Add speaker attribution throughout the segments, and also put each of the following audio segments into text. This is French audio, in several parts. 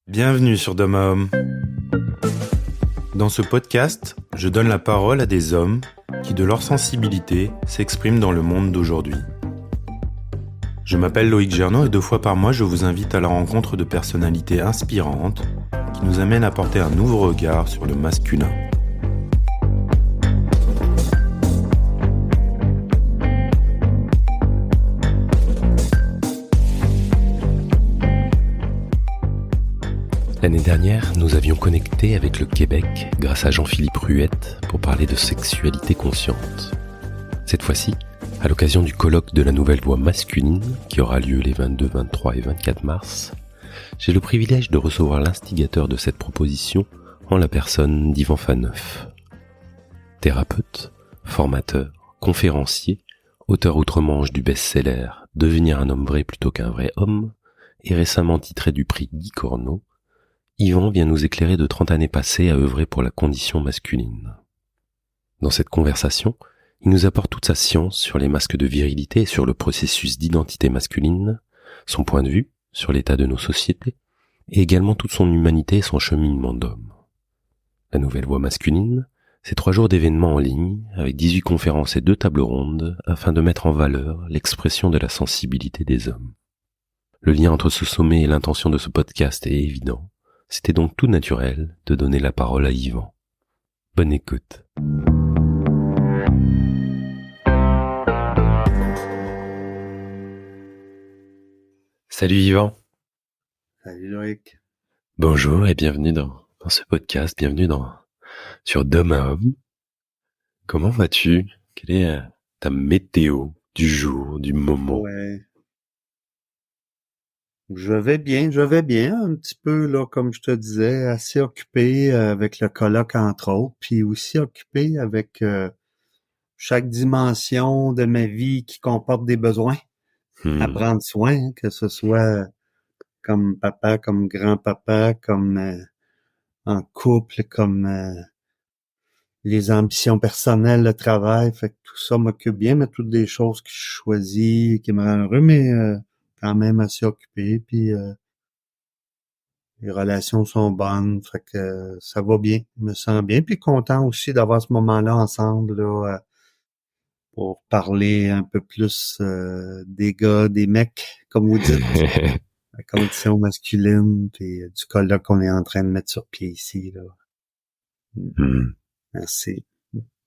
Speaker 1: Bienvenue sur D'homme à homme. Dans ce podcast, je donne la parole à des hommes qui, de leur sensibilité, s'expriment dans le monde d'aujourd'hui. Je m'appelle Loïc Gernot et 2 fois par mois, je vous invite à la rencontre de personnalités inspirantes qui nous amènent à porter un nouveau regard sur le masculin.
Speaker 2: L'année dernière, nous avions connecté avec le Québec grâce à Jean-Philippe Ruette pour parler de sexualité consciente. Cette fois-ci, à l'occasion du colloque de la nouvelle voix masculine qui aura lieu les 22, 23 et 24 mars, j'ai le privilège de recevoir l'instigateur de cette proposition en la personne d'Yvan Faneuf. Thérapeute, formateur, conférencier, auteur outre-Manche du best-seller « Devenir un homme vrai plutôt qu'un vrai homme » et récemment titré du prix Guy Corneau, Yvan vient nous éclairer de 30 années passées à œuvrer pour la condition masculine. Dans cette conversation, il nous apporte toute sa science sur les masques de virilité et sur le processus d'identité masculine, son point de vue sur l'état de nos sociétés, et également toute son humanité et son cheminement d'homme. La nouvelle voix masculine, c'est 3 jours d'événements en ligne, avec 18 conférences et 2 tables rondes, afin de mettre en valeur l'expression de la sensibilité des hommes. Le lien entre ce sommet et l'intention de ce podcast est évident. C'était donc tout naturel de donner la parole à Yvan. Bonne écoute. Salut Yvan.
Speaker 3: Salut Loïc.
Speaker 2: Bonjour et bienvenue dans ce podcast, bienvenue sur D'homme à homme. Comment vas-tu? Quelle est ta météo du jour, du moment?
Speaker 3: Ouais. Je vais bien, un petit peu, là, comme je te disais, assez occupé avec le colloque, entre autres, puis aussi occupé avec chaque dimension de ma vie qui comporte des besoins à prendre soin, hein, que ce soit comme papa, comme grand-papa, comme en couple, comme les ambitions personnelles, le travail, fait que tout ça m'occupe bien, mais toutes des choses que je choisis, qui me rendent heureux, mais quand même assez occupé, puis les relations sont bonnes, fait que ça va bien, je me sens bien, puis content aussi d'avoir ce moment-là ensemble, là, pour parler un peu plus des gars, des mecs, comme vous dites, la condition masculine, puis du colloque qu'on est en train de mettre sur pied ici, là. Merci.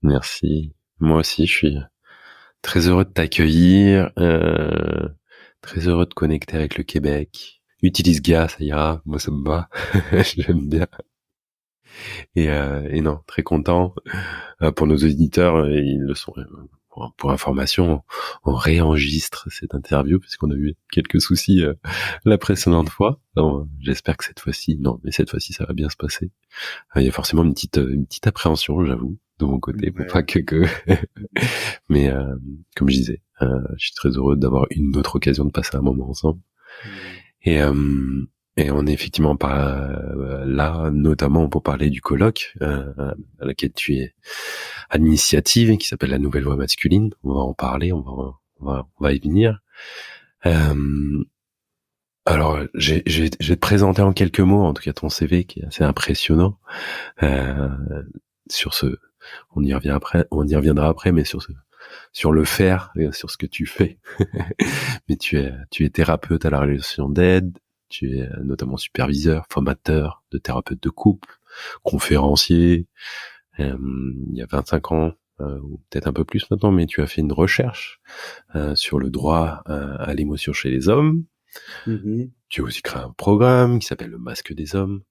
Speaker 2: Merci. Moi aussi, je suis très heureux de t'accueillir, très heureux de connecter avec le Québec. Utilise GA, ça ira, moi ça me va, j'aime bien. Et non, très content. Pour nos auditeurs, ils le sont. Pour information, on réenregistre cette interview parce qu'on a eu quelques soucis la précédente fois. Alors, j'espère que cette fois-ci ça va bien se passer. Il y a forcément une petite appréhension, j'avoue, de mon côté, pour pas que. Mais comme je disais, je suis très heureux d'avoir une autre occasion de passer un moment ensemble. Et on est effectivement pas là, notamment pour parler du colloque à laquelle tu es à l'initiative, qui s'appelle la Nouvelle Voix masculine. On va en parler, on va y venir. Alors, je vais te présenter en quelques mots, en tout cas ton CV qui est assez impressionnant. Sur ce, on y reviendra après, mais sur le faire, sur ce que tu fais. Mais tu es thérapeute à la relation d'aide. Tu es notamment superviseur, formateur de thérapeute de couple, conférencier. Il y a 25 ans, ou peut-être un peu plus maintenant, mais tu as fait une recherche sur le droit à l'émotion chez les hommes. Tu as aussi créé un programme qui s'appelle Le Masque des Hommes.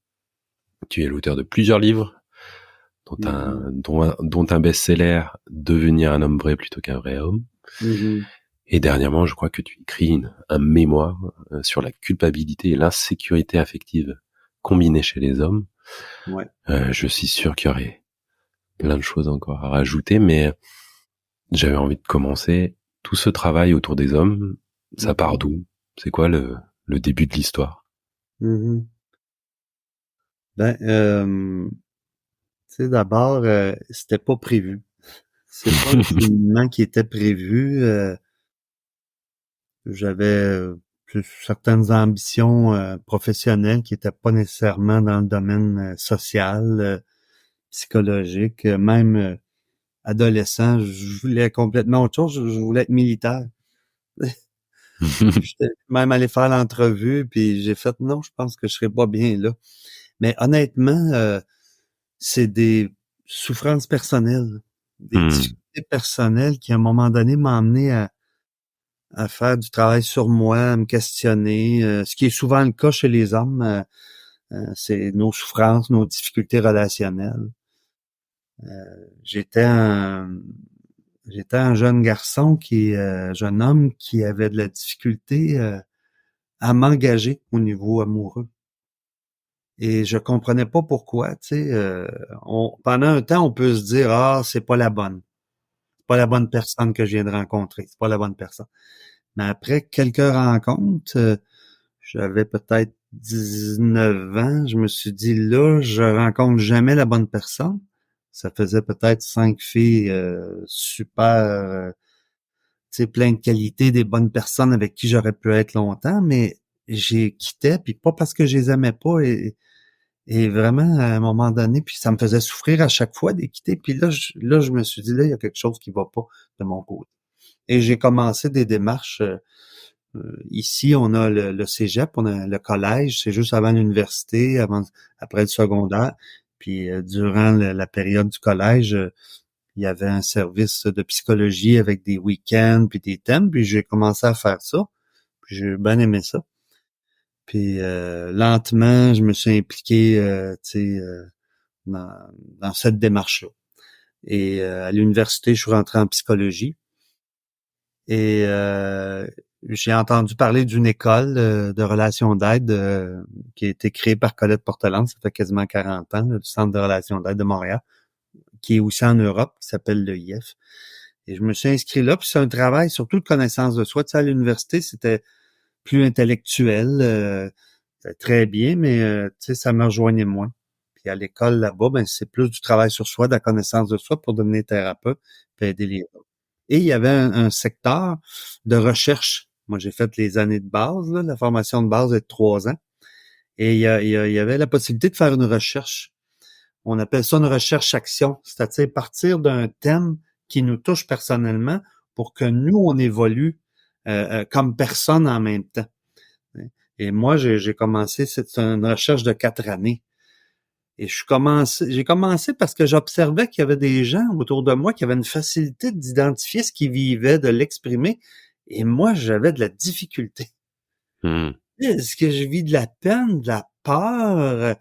Speaker 2: Tu es l'auteur de plusieurs livres, dont un best-seller, Devenir un homme vrai plutôt qu'un vrai homme. Et dernièrement, je crois que tu écris un mémoire sur la culpabilité et l'insécurité affective combinées chez les hommes.
Speaker 3: Ouais.
Speaker 2: Je suis sûr qu'il y aurait plein de choses encore à rajouter, mais j'avais envie de commencer. Tout ce travail autour des hommes, ça part d'où? C'est quoi le début de l'histoire?
Speaker 3: Ben, tu sais, d'abord, c'était pas prévu. C'est pas un cheminement qui était prévu. J'avais certaines ambitions professionnelles qui étaient pas nécessairement dans le domaine social, psychologique. Même adolescent, je voulais complètement autre chose. Je voulais être militaire. J'étais même allé faire l'entrevue, puis j'ai fait non, je pense que je serais pas bien là. Mais honnêtement, c'est des souffrances personnelles, des difficultés personnelles qui, à un moment donné, m'ont amené à faire du travail sur moi, à me questionner, ce qui est souvent le cas chez les hommes, c'est nos souffrances, nos difficultés relationnelles. J'étais un j'étais un jeune garçon jeune homme qui avait de la difficulté à m'engager au niveau amoureux. Et je comprenais pas pourquoi, tu sais, pendant un temps, on peut se dire, ah, c'est pas la bonne. C'est pas la bonne personne que je viens de rencontrer. C'est pas la bonne personne. Mais après quelques rencontres, j'avais peut-être 19 ans, je me suis dit, là, je rencontre jamais la bonne personne. Ça faisait peut-être 5 filles super, tu sais, plein de qualités, des bonnes personnes avec qui j'aurais pu être longtemps, mais j'ai quitté, puis pas parce que je les aimais pas, et vraiment, à un moment donné, puis ça me faisait souffrir à chaque fois de les quitter, puis je me suis dit, là, il y a quelque chose qui va pas de mon côté. Et j'ai commencé des démarches. Ici, on a le cégep, on a le collège, c'est juste avant l'université, après le secondaire. Puis durant la période du collège, il y avait un service de psychologie avec des week-ends puis des thèmes. Puis j'ai commencé à faire ça. Puis j'ai bien aimé ça. Puis lentement, je me suis impliqué, dans, dans cette démarche-là. Et à l'université, je suis rentré en psychologie. Et j'ai entendu parler d'une école de relations d'aide qui a été créée par Colette Portelance, ça fait quasiment 40 ans, le Centre de relations d'aide de Montréal, qui est aussi en Europe, qui s'appelle l'EIF. Et je me suis inscrit là, puis c'est un travail surtout de connaissance de soi. Tu sais, à l'université, c'était plus intellectuel, c'était très bien, mais tu sais, ça me rejoignait moins. Puis à l'école là-bas, ben c'est plus du travail sur soi, de la connaissance de soi pour devenir thérapeute, puis aider les autres. Et il y avait un secteur de recherche. Moi, j'ai fait les années de base, là, la formation de base est de 3 ans. Et il y avait la possibilité de faire une recherche. On appelle ça une recherche-action, c'est-à-dire partir d'un thème qui nous touche personnellement pour que nous, on évolue comme personne en même temps. Et moi, j'ai commencé, c'est une recherche de 4 années. Et j'ai commencé parce que j'observais qu'il y avait des gens autour de moi qui avaient une facilité d'identifier ce qu'ils vivaient, de l'exprimer. Et moi, j'avais de la difficulté. Est-ce que je vis de la peine, de la peur?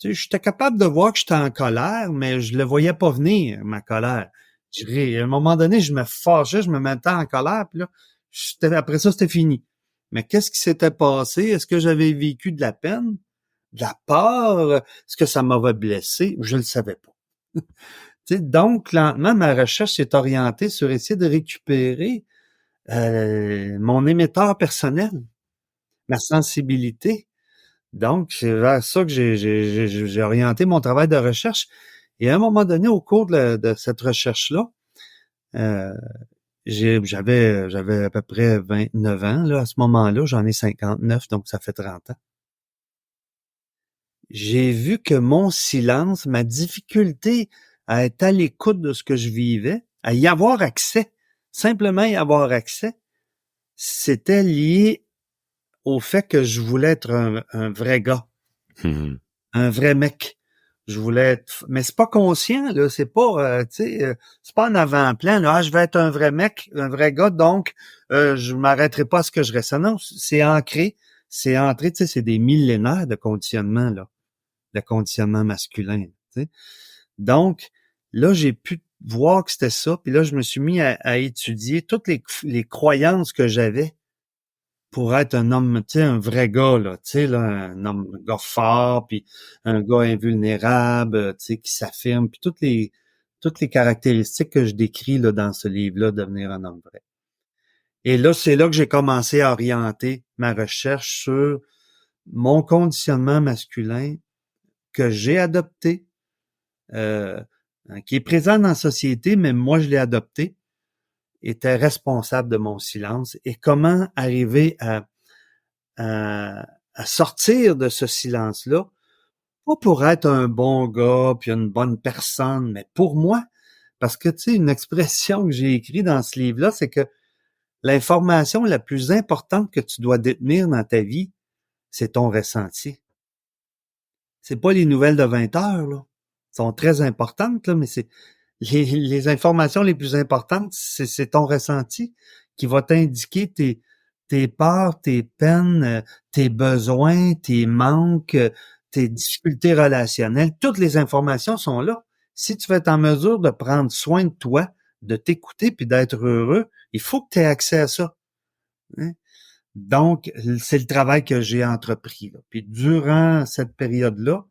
Speaker 3: Tu sais, j'étais capable de voir que j'étais en colère, mais je le voyais pas venir, ma colère. À un moment donné, je me fâchais, je me mettais en colère, puis là, après ça, c'était fini. Mais qu'est-ce qui s'était passé? Est-ce que j'avais vécu de la peine? De la peur? Est-ce que ça m'avait blessé? Je le savais pas. Tu sais, donc, lentement, ma recherche s'est orientée sur essayer de récupérer mon émetteur personnel, ma sensibilité. Donc, c'est vers ça que j'ai orienté mon travail de recherche. Et à un moment donné, au cours de cette recherche-là, euh, j'avais à peu près 29 ans là, à ce moment-là. J'en ai 59, donc ça fait 30 ans. J'ai vu que mon silence, ma difficulté à être à l'écoute de ce que je vivais, à y avoir accès, simplement y avoir accès, c'était lié au fait que je voulais être un vrai gars, un vrai mec. Je voulais être, mais c'est pas conscient là, c'est pas, tu sais, c'est pas en avant-plan. Là, je vais être un vrai mec, un vrai gars, donc je m'arrêterai pas à ce que je reste. Non, c'est ancré, c'est entré, tu sais, c'est des millénaires de conditionnement là, de conditionnement masculin. Tu sais. Donc là, j'ai pu voir que c'était ça, puis là, je me suis mis à étudier toutes les croyances que j'avais pour être un homme, tu sais, un vrai gars, là, tu sais, là, un gars fort, puis un gars invulnérable, tu sais, qui s'affirme, puis toutes les caractéristiques que je décris là, dans ce livre-là, Devenir un homme vrai. Et là, c'est là que j'ai commencé à orienter ma recherche sur mon conditionnement masculin que j'ai adopté, euh, qui est présent dans la société, mais moi, je l'ai adopté, était responsable de mon silence, et comment arriver à sortir de ce silence-là, pas pour être un bon gars puis une bonne personne, mais pour moi, parce que, tu sais, une expression que j'ai écrite dans ce livre-là, c'est que l'information la plus importante que tu dois détenir dans ta vie, c'est ton ressenti. C'est pas les nouvelles de 20 heures, là. Elles sont très importantes, là, mais c'est les informations les plus importantes, c'est ton ressenti qui va t'indiquer tes peurs, tes peines, tes besoins, tes manques, tes difficultés relationnelles. Toutes les informations sont là. Si tu veux être en mesure de prendre soin de toi, de t'écouter puis d'être heureux, il faut que tu aies accès à ça. Hein? Donc, c'est le travail que j'ai entrepris, là. Puis durant cette période-là,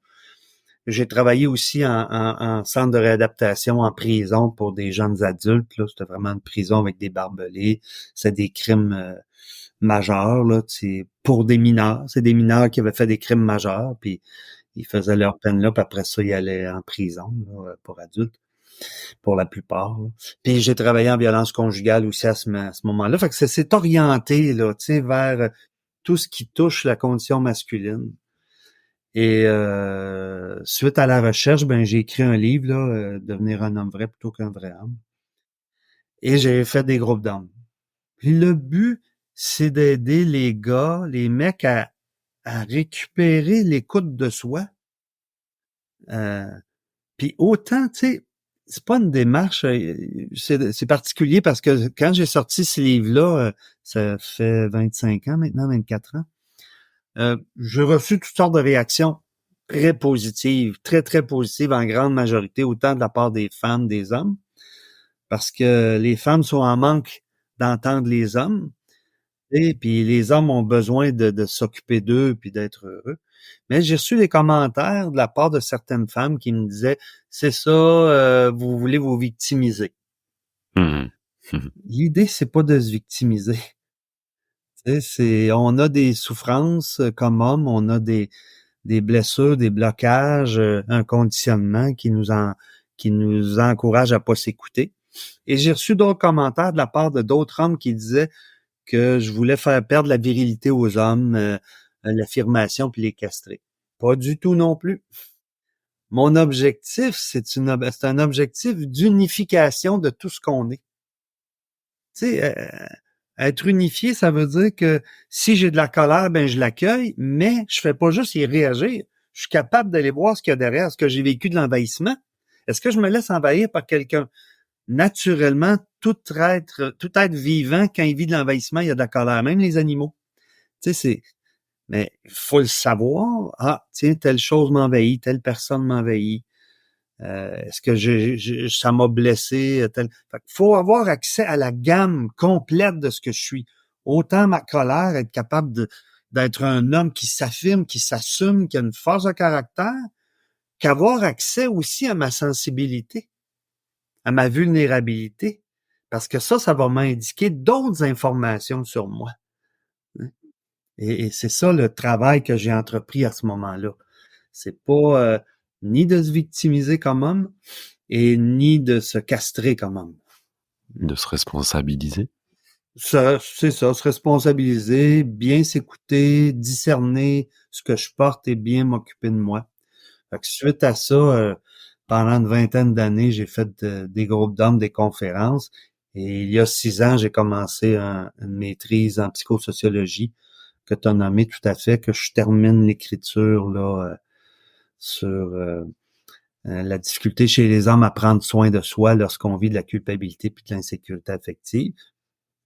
Speaker 3: j'ai travaillé aussi en centre de réadaptation, en prison pour des jeunes adultes. Là, c'était vraiment une prison avec des barbelés. C'est des crimes majeurs, là. C'est pour des mineurs. C'est des mineurs qui avaient fait des crimes majeurs, puis ils faisaient leur peine là, puis après ça, ils allaient en prison là, pour adultes, pour la plupart. Là. Puis j'ai travaillé en violence conjugale aussi à ce moment-là. Fait que c'est orienté là, tu sais, vers tout ce qui touche la condition masculine. Et suite à la recherche, ben j'ai écrit un livre, là, Devenir un homme vrai plutôt qu'un vrai homme. Et j'ai fait des groupes d'hommes. Puis le but, c'est d'aider les gars, les mecs à récupérer l'écoute de soi. Puis autant, tu sais, c'est pas une démarche, c'est particulier parce que quand j'ai sorti ce livre-là, ça fait 25 ans maintenant, 24 ans, j'ai reçu toutes sortes de réactions très positives, très, très positives en grande majorité, autant de la part des femmes, des hommes, parce que les femmes sont en manque d'entendre les hommes, et puis les hommes ont besoin de s'occuper d'eux puis d'être heureux. Mais j'ai reçu des commentaires de la part de certaines femmes qui me disaient « C'est ça, vous voulez vous victimiser. » L'idée, c'est pas de se victimiser. Tu sais, on a des souffrances comme hommes, on a des blessures, des blocages, un conditionnement qui nous encourage à pas s'écouter. Et j'ai reçu d'autres commentaires de la part de d'autres hommes qui disaient que je voulais faire perdre la virilité aux hommes, l'affirmation puis les castrer. Pas du tout non plus. Mon objectif, c'est un objectif d'unification de tout ce qu'on est. Tu sais, être unifié, ça veut dire que si j'ai de la colère, ben je l'accueille, mais je fais pas juste y réagir. Je suis capable d'aller voir ce qu'il y a derrière. Est-ce que j'ai vécu de l'envahissement? Est-ce que je me laisse envahir par quelqu'un? Naturellement, tout être vivant, quand il vit de l'envahissement, il y a de la colère, même les animaux. Tu sais, mais il faut le savoir. Ah, tiens, telle chose m'envahit, telle personne m'envahit. Est-ce que ça m'a blessé? Fait qu'il faut avoir accès à la gamme complète de ce que je suis. Autant ma colère, être capable d'être un homme qui s'affirme, qui s'assume, qui a une force de caractère, qu'avoir accès aussi à ma sensibilité, à ma vulnérabilité. Parce que ça va m'indiquer d'autres informations sur moi. Et c'est ça le travail que j'ai entrepris à ce moment-là. C'est pas ni de se victimiser comme homme et ni de se castrer comme homme.
Speaker 2: De se responsabiliser.
Speaker 3: C'est ça, se responsabiliser, bien s'écouter, discerner ce que je porte et bien m'occuper de moi. Fait que suite à ça, pendant une vingtaine d'années, j'ai fait des groupes d'hommes, des conférences. Et il y a 6 ans, j'ai commencé une maîtrise en psychosociologie que tu as nommé tout à fait, que je termine l'écriture là sur la difficulté chez les hommes à prendre soin de soi lorsqu'on vit de la culpabilité puis de l'insécurité affective.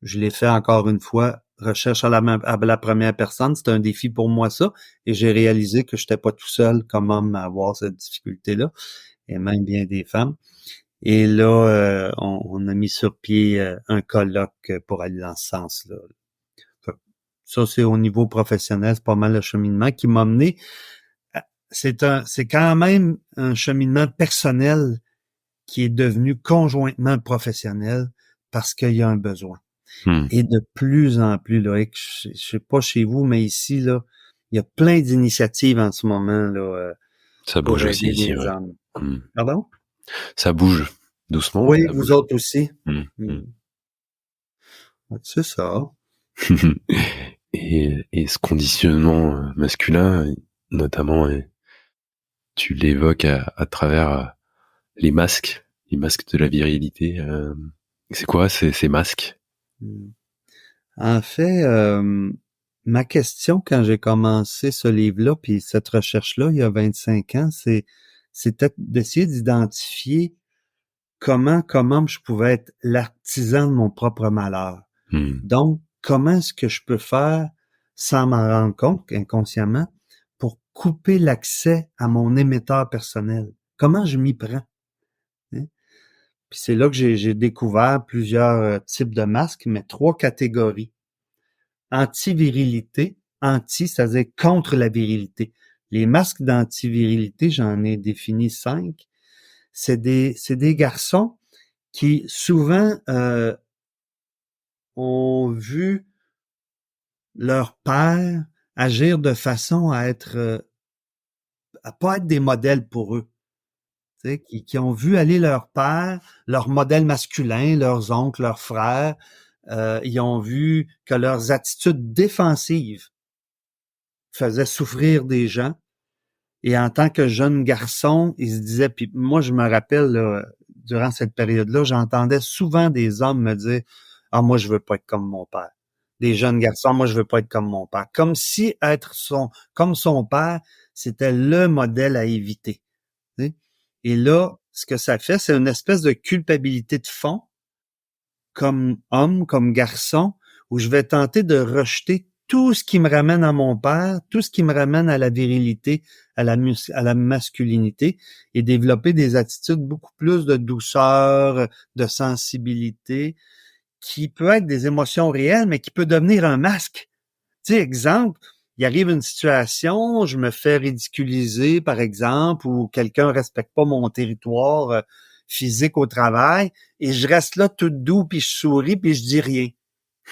Speaker 3: Je l'ai fait encore une fois, recherche à la première personne, c'est un défi pour moi ça, et j'ai réalisé que je n'étais pas tout seul comme homme à avoir cette difficulté-là, et même bien des femmes. Et là, on a mis sur pied un colloque pour aller dans ce sens-là. Ça, c'est au niveau professionnel, c'est pas mal le cheminement qui m'a mené. C'est quand même un cheminement personnel qui est devenu conjointement professionnel parce qu'il y a un besoin. Et de plus en plus, là, je sais pas chez vous, mais ici, là, il y a plein d'initiatives en ce moment, là.
Speaker 2: Ça bouge aussi ici, ouais.
Speaker 3: Pardon?
Speaker 2: Ça bouge doucement.
Speaker 3: Oui, vous autres aussi.
Speaker 2: Mm.
Speaker 3: C'est ça.
Speaker 2: Et ce conditionnement masculin, notamment, tu l'évoques à travers les masques de la virilité. C'est quoi ces masques?
Speaker 3: Hmm. En fait, ma question quand j'ai commencé ce livre-là, puis cette recherche-là, il y a 25 ans, c'était d'essayer d'identifier comment je pouvais être l'artisan de mon propre malheur. Donc, comment est-ce que je peux faire, sans m'en rendre compte, inconsciemment, pour couper l'accès à mon émetteur personnel? Comment je m'y prends? Hein? Puis c'est là que j'ai découvert plusieurs types de masques, mais 3 catégories. Anti-virilité, c'est-à-dire contre la virilité. Les masques d'anti-virilité, j'en ai défini 5. C'est des garçons qui souvent ont vu leur père agir de façon à pas être des modèles pour eux. Tu sais, qui ont vu aller leur père, leur modèle masculin, leurs oncles, leurs frères, ils ont vu que leurs attitudes défensives faisaient souffrir des gens. Et en tant que jeune garçon, ils se disaient, puis moi je me rappelle, là, durant cette période-là, j'entendais souvent des hommes me dire, ah, moi je veux pas être comme mon père. Des jeunes garçons, moi je veux pas être comme mon père. Comme si être comme son père, c'était le modèle à éviter. Tu sais. Et là, ce que ça fait, c'est une espèce de culpabilité de fond, comme homme, comme garçon, où je vais tenter de rejeter tout ce qui me ramène à mon père, tout ce qui me ramène à la virilité, à la masculinité, et développer des attitudes beaucoup plus de douceur, de sensibilité, qui peut être des émotions réelles, mais qui peut devenir un masque. Tu sais, exemple, il arrive une situation, je me fais ridiculiser, par exemple, ou quelqu'un respecte pas mon territoire physique au travail, et je reste là tout doux, puis je souris, puis je dis rien.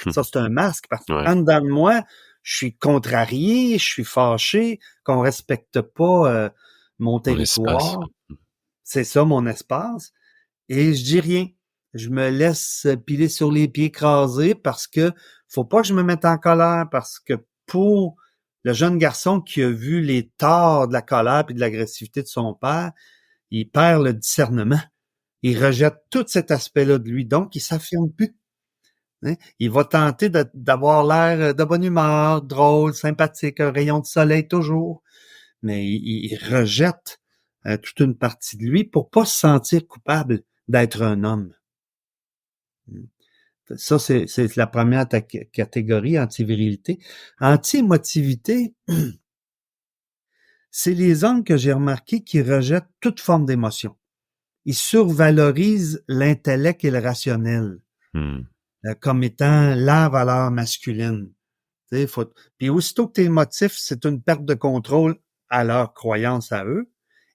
Speaker 3: Ça, c'est un masque, parce
Speaker 2: Ouais.
Speaker 3: qu'en dedans de moi, je suis contrarié, je suis fâché qu'on respecte pas mon territoire. C'est ça, mon espace. Et je dis rien. Je me laisse piler sur les pieds, écrasés, parce que faut pas que je me mette en colère, parce que pour le jeune garçon qui a vu les torts de la colère et de l'agressivité de son père, il perd le discernement. Il rejette tout cet aspect-là de lui, donc il s'affirme plus. Hein? Il va tenter d'avoir l'air de bonne humeur, drôle, sympathique, un rayon de soleil toujours, mais il rejette toute une partie de lui pour pas se sentir coupable d'être un homme. Ça, c'est la première catégorie, anti-virilité. Anti-émotivité, c'est les hommes que j'ai remarqué qui rejettent toute forme d'émotion. Ils survalorisent l'intellect et le rationnel comme étant la valeur masculine. Puis aussitôt que t'es émotif, c'est une perte de contrôle à leur croyance à eux,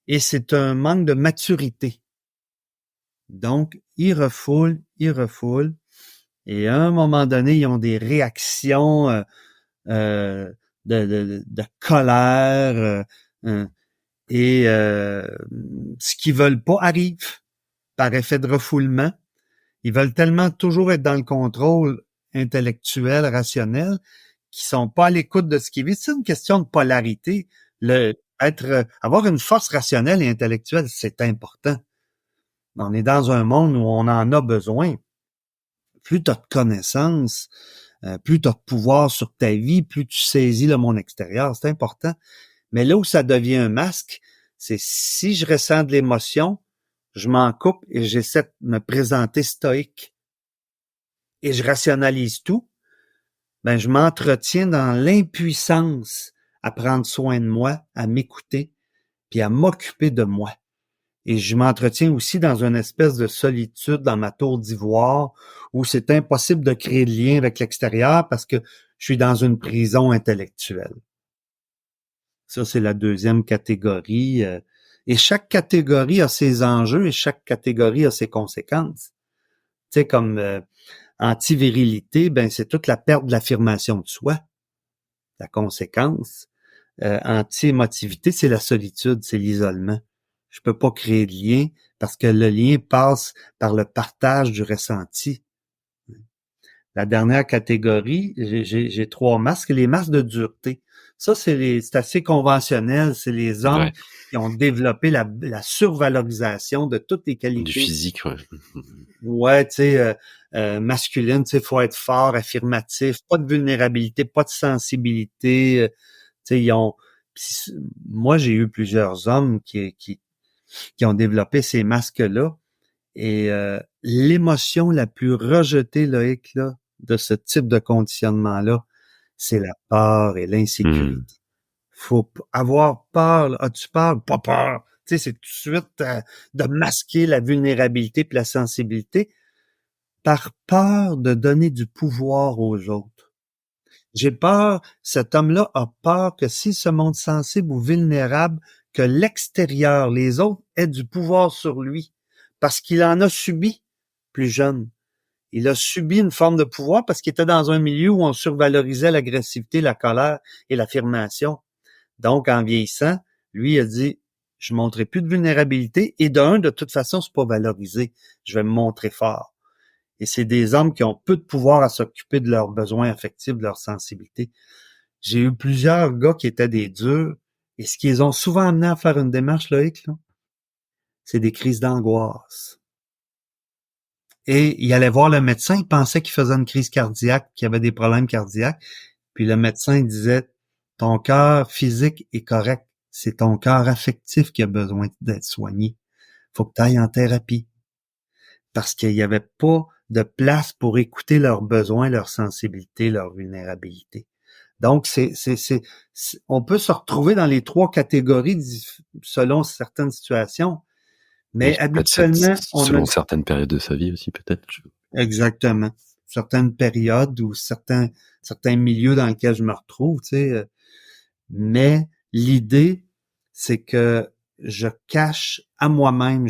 Speaker 3: et c'est un manque de maturité. Donc, ils refoulent, et à un moment donné, ils ont des réactions de colère, et ce qu'ils veulent pas arrive par effet de refoulement. Ils veulent tellement toujours être dans le contrôle intellectuel, rationnel, qu'ils sont pas à l'écoute de ce qu'ils vivent. C'est une question de polarité. Avoir une force rationnelle et intellectuelle, c'est important. On est dans un monde où on en a besoin. Plus tu as de connaissances, plus tu as de pouvoir sur ta vie, plus tu saisis le monde extérieur. C'est important. Mais là où ça devient un masque, c'est si je ressens de l'émotion, je m'en coupe et j'essaie de me présenter stoïque. Et je rationalise tout. Ben, je m'entretiens dans l'impuissance à prendre soin de moi, à m'écouter, puis à m'occuper de moi. Et je m'entretiens aussi dans une espèce de solitude dans ma tour d'ivoire où c'est impossible de créer de lien avec l'extérieur parce que je suis dans une prison intellectuelle. Ça, c'est la deuxième catégorie. Et chaque catégorie a ses enjeux et chaque catégorie a ses conséquences. Tu sais, comme anti-virilité, ben c'est toute la perte de l'affirmation de soi. La conséquence. Anti-émotivité, c'est la solitude, c'est l'isolement. Je peux pas créer de lien parce que le lien passe par le partage du ressenti. La dernière catégorie, j'ai 3 masques. Les masques de dureté. Ça, c'est assez conventionnel. C'est les hommes
Speaker 2: Ouais,
Speaker 3: qui ont développé la survalorisation de toutes les
Speaker 2: du
Speaker 3: qualités.
Speaker 2: physique, ouais.
Speaker 3: Ouais, tu sais, masculine, tu sais, faut être fort, affirmatif, pas de vulnérabilité, pas de sensibilité. Tu sais, ils ont. Pis moi, j'ai eu plusieurs hommes qui ont développé ces masques-là. Et l'émotion la plus rejetée, Loïc, là, de ce type de conditionnement-là, c'est la peur et l'insécurité.
Speaker 2: Hmm.
Speaker 3: Faut avoir peur. Là. As-tu peur? Pas peur. Tu sais, c'est tout de suite de masquer la vulnérabilité et la sensibilité par peur de donner du pouvoir aux autres. J'ai peur, cet homme-là a peur que s'il se montre sensible ou vulnérable, que l'extérieur, les autres, aient du pouvoir sur lui. Parce qu'il en a subi plus jeune. Il a subi une forme de pouvoir parce qu'il était dans un milieu où on survalorisait l'agressivité, la colère et l'affirmation. Donc, en vieillissant, lui il a dit, je ne montrerai plus de vulnérabilité et de toute façon, c'est pas valorisé. Je vais me montrer fort. Et c'est des hommes qui ont peu de pouvoir à s'occuper de leurs besoins affectifs, de leur sensibilité. J'ai eu plusieurs gars qui étaient des durs, et ce qu'ils ont souvent amené à faire une démarche, Loïc, là, c'est des crises d'angoisse. Et il allait voir le médecin, il pensait qu'il faisait une crise cardiaque, qu'il avait des problèmes cardiaques, puis le médecin disait, ton cœur physique est correct, c'est ton cœur affectif qui a besoin d'être soigné. Faut que tu ailles en thérapie. Parce qu'il n'y avait pas de place pour écouter leurs besoins, leur sensibilité, leur vulnérabilité. Donc, on peut se retrouver dans les 3 catégories selon certaines situations, mais
Speaker 2: Oui, peut-être
Speaker 3: habituellement, on a
Speaker 2: selon certaines périodes de sa vie aussi, peut-être.
Speaker 3: exactement certaines périodes ou certains milieux dans lesquels je me retrouve, tu sais. Mais l'idée, c'est que je cache à moi-même,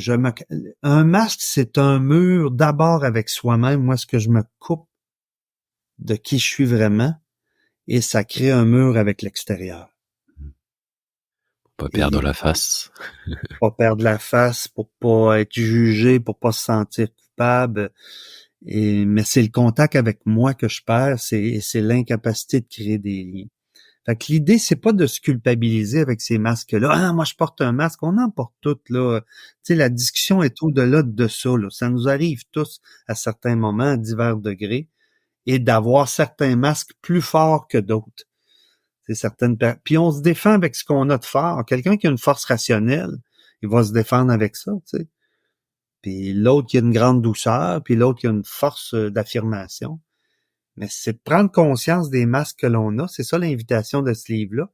Speaker 3: un masque, c'est un mur d'abord avec soi-même, moi, ce que je me coupe de qui je suis vraiment, et ça crée un mur avec l'extérieur.
Speaker 2: Pas perdre
Speaker 3: Et
Speaker 2: la face.
Speaker 3: pas perdre la face, pour pas être jugé, pour pas se sentir coupable. Mais c'est le contact avec moi que je perds, c'est l'incapacité de créer des liens. Fait que l'idée, c'est pas de se culpabiliser avec ces masques-là. Ah, moi, je porte un masque. On en porte toutes, là. Tu sais, la discussion est au-delà de ça, là. Ça nous arrive tous à certains moments, à divers degrés, et d'avoir certains masques plus forts que d'autres. C'est puis on se défend avec ce qu'on a de fort. Quelqu'un qui a une force rationnelle, il va se défendre avec ça, tu sais. Puis l'autre qui a une grande douceur, puis l'autre qui a une force d'affirmation. Mais c'est de prendre conscience des masques que l'on a. C'est ça l'invitation de ce livre-là,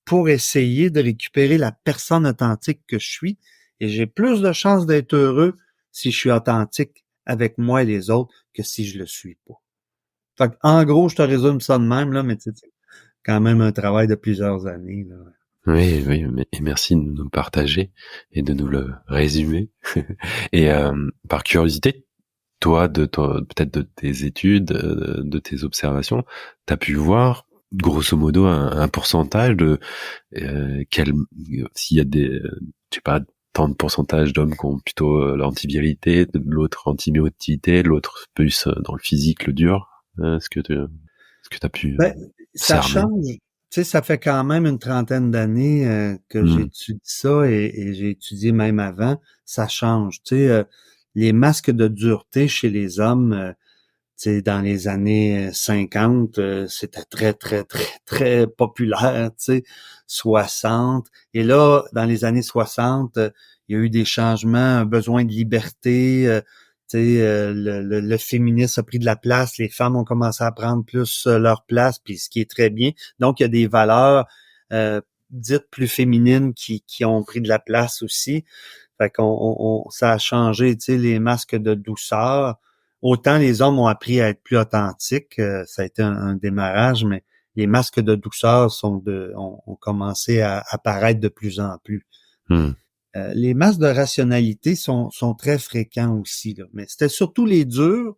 Speaker 3: pour essayer de récupérer la personne authentique que je suis. Et j'ai plus de chances d'être heureux si je suis authentique avec moi et les autres que si je le suis pas. Fait en gros, je te résume ça de même, là, mais c'est quand même un travail de plusieurs années, là.
Speaker 2: Oui, oui, et merci de nous partager et de nous le résumer. Et par curiosité, toi, peut-être de tes études, de tes observations, t'as pu voir grosso modo un pourcentage de s'il y a des, je sais pas, tant de pourcentage d'hommes qui ont plutôt l'antivirilité, l'autre antimiotivité, l'autre plus dans le physique, le dur. Est-ce que t'as pu
Speaker 3: Ben, ça
Speaker 2: cerner?
Speaker 3: change. Tu sais, ça fait quand même une trentaine d'années que
Speaker 2: Hmm.
Speaker 3: j'étudie ça et j'ai étudié même avant. Ça change. Tu sais, les masques de dureté chez les hommes, tu sais, dans les années 50, c'était très, très, très, très populaire, tu sais, 60. Et là, dans les années 60, il y a eu des changements, un besoin de liberté, tu sais, le féminisme a pris de la place, les femmes ont commencé à prendre plus leur place, puis ce qui est très bien. Donc, il y a des valeurs euh, dites plus féminines qui ont pris de la place aussi. Fait ça a changé, tu sais, les masques de douceur. Autant les hommes ont appris à être plus authentiques, ça a été un démarrage, mais les masques de douceur ont commencé à apparaître de plus en plus.
Speaker 2: Hmm.
Speaker 3: Les masques de rationalité sont très fréquents aussi, là, mais c'était surtout les durs,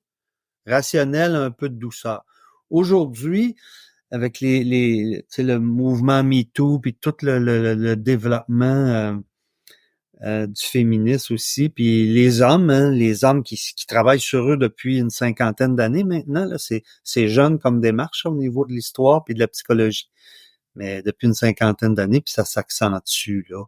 Speaker 3: rationnels, un peu de douceur. Aujourd'hui, avec tu sais, le mouvement MeToo, puis tout le développement du féminisme aussi. Puis les hommes, hein, les hommes qui travaillent sur eux depuis une cinquantaine d'années maintenant, là, c'est jeune comme démarche au niveau de l'histoire puis de la psychologie. Mais depuis une cinquantaine d'années, puis ça s'accentue, là.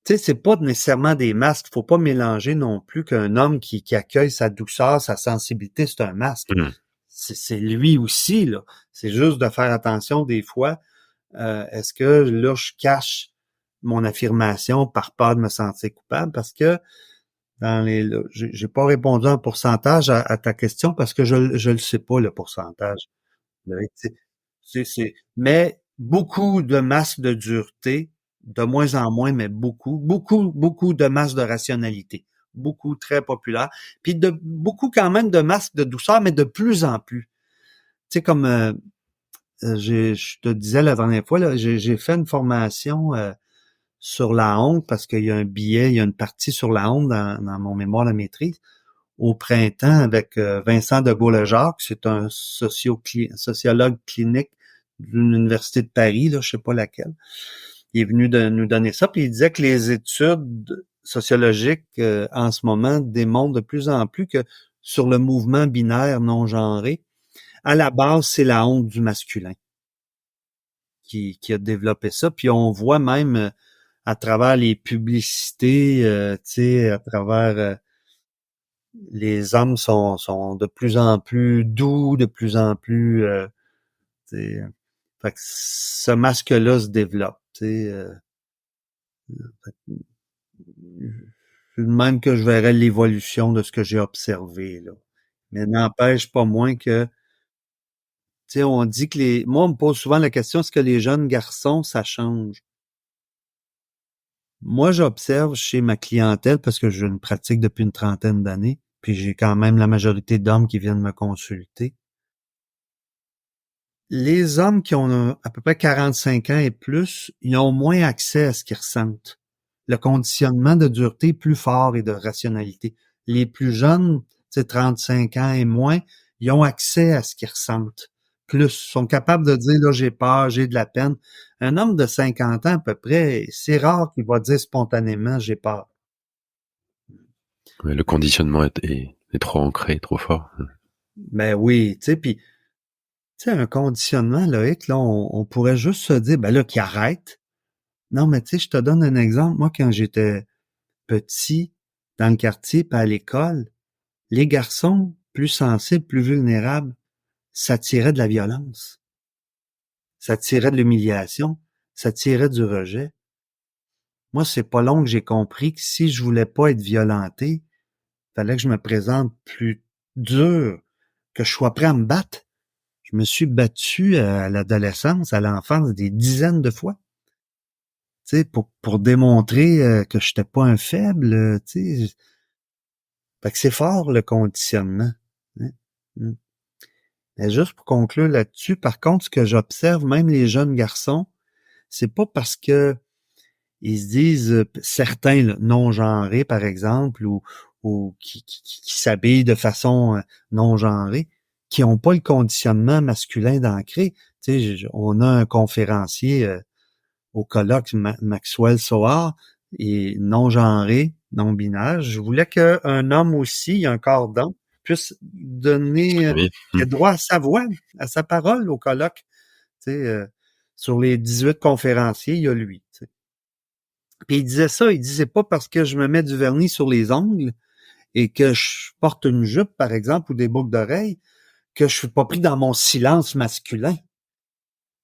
Speaker 3: Tu sais, c'est pas nécessairement des masques. Faut pas mélanger non plus qu'un homme qui accueille sa douceur, sa sensibilité, c'est un masque.
Speaker 2: Mm.
Speaker 3: C'est lui aussi, là. C'est juste de faire attention des fois. Est-ce que là, je cache mon affirmation par peur de me sentir coupable? Parce que j'ai pas répondu en pourcentage à ta question parce que je le sais pas, le pourcentage. Oui, mais beaucoup de masques de dureté, de moins en moins, mais beaucoup de masques de rationalité. Beaucoup, très populaires. Puis beaucoup quand même de masques de douceur, mais de plus en plus. Tu sais, comme je te disais la dernière fois, là, j'ai fait une formation sur la honte parce qu'il y a il y a une partie sur la honte dans mon mémoire de maîtrise au printemps avec Vincent de Gaulle-Jacques, c'est un sociologue clinique d'une université de Paris, là, je sais pas laquelle. Il est venu de nous donner ça, puis il disait que les études sociologiques en ce moment démontrent de plus en plus que sur le mouvement binaire non genré, à la base, c'est la honte du masculin qui a développé ça. Puis on voit même à travers les publicités, tu sais, à travers les hommes sont de plus en plus doux, de plus en plus fait que ce masque-là se développe, tu sais. C'est de même que je verrais l'évolution de ce que j'ai observé, là. Mais n'empêche pas moins que, tu sais, on dit que moi, on me pose souvent la question, est-ce que les jeunes garçons, ça change? Moi, j'observe chez ma clientèle, parce que je ne pratique depuis une trentaine d'années, puis j'ai quand même la majorité d'hommes qui viennent me consulter. Les hommes qui ont à peu près 45 ans et plus, ils ont moins accès à ce qu'ils ressentent. Le conditionnement de dureté est plus fort et de rationalité. Les plus jeunes, c'est 35 ans et moins, ils ont accès à ce qu'ils ressentent. Plus, sont capables de dire, là, j'ai peur, j'ai de la peine. Un homme de 50 ans à peu près, c'est rare qu'il va dire spontanément, j'ai peur.
Speaker 2: Ouais, le conditionnement est trop ancré, trop fort.
Speaker 3: Ben oui, tu sais, puis, tu sais, un conditionnement, Loïc, là, on pourrait juste se dire, ben là, qu'il arrête. Non, mais tu sais, je te donne un exemple. Moi, quand j'étais petit, dans le quartier, puis à l'école, les garçons plus sensibles, plus vulnérables, ça tirait de la violence. Ça tirait de l'humiliation. Ça tirait du rejet. Moi, c'est pas long que j'ai compris que si je voulais pas être violenté, fallait que je me présente plus dur, que je sois prêt à me battre. Je me suis battu à l'adolescence, à l'enfance, des dizaines de fois. Tu sais, pour démontrer que j'étais pas un faible, tu sais. Fait que c'est fort, le conditionnement. Hein. Mais juste pour conclure là-dessus, par contre, ce que j'observe, même les jeunes garçons, c'est pas parce que ils se disent, certains là, non-genrés, par exemple, ou qui s'habillent de façon non-genrée, qui ont pas le conditionnement masculin d'ancré. Tu sais, on a un conférencier au colloque Maxwell Soar, et non-genré, non-binaire. Je voulais qu'un homme aussi, un cordon, puisse donner le droit à sa voix, à sa parole au colloque. Tu sais, sur les 18 conférenciers, il y a lui. Tu sais. Puis il disait ça, il disait pas parce que je me mets du vernis sur les ongles et que je porte une jupe, par exemple, ou des boucles d'oreilles, que je suis pas pris dans mon silence masculin.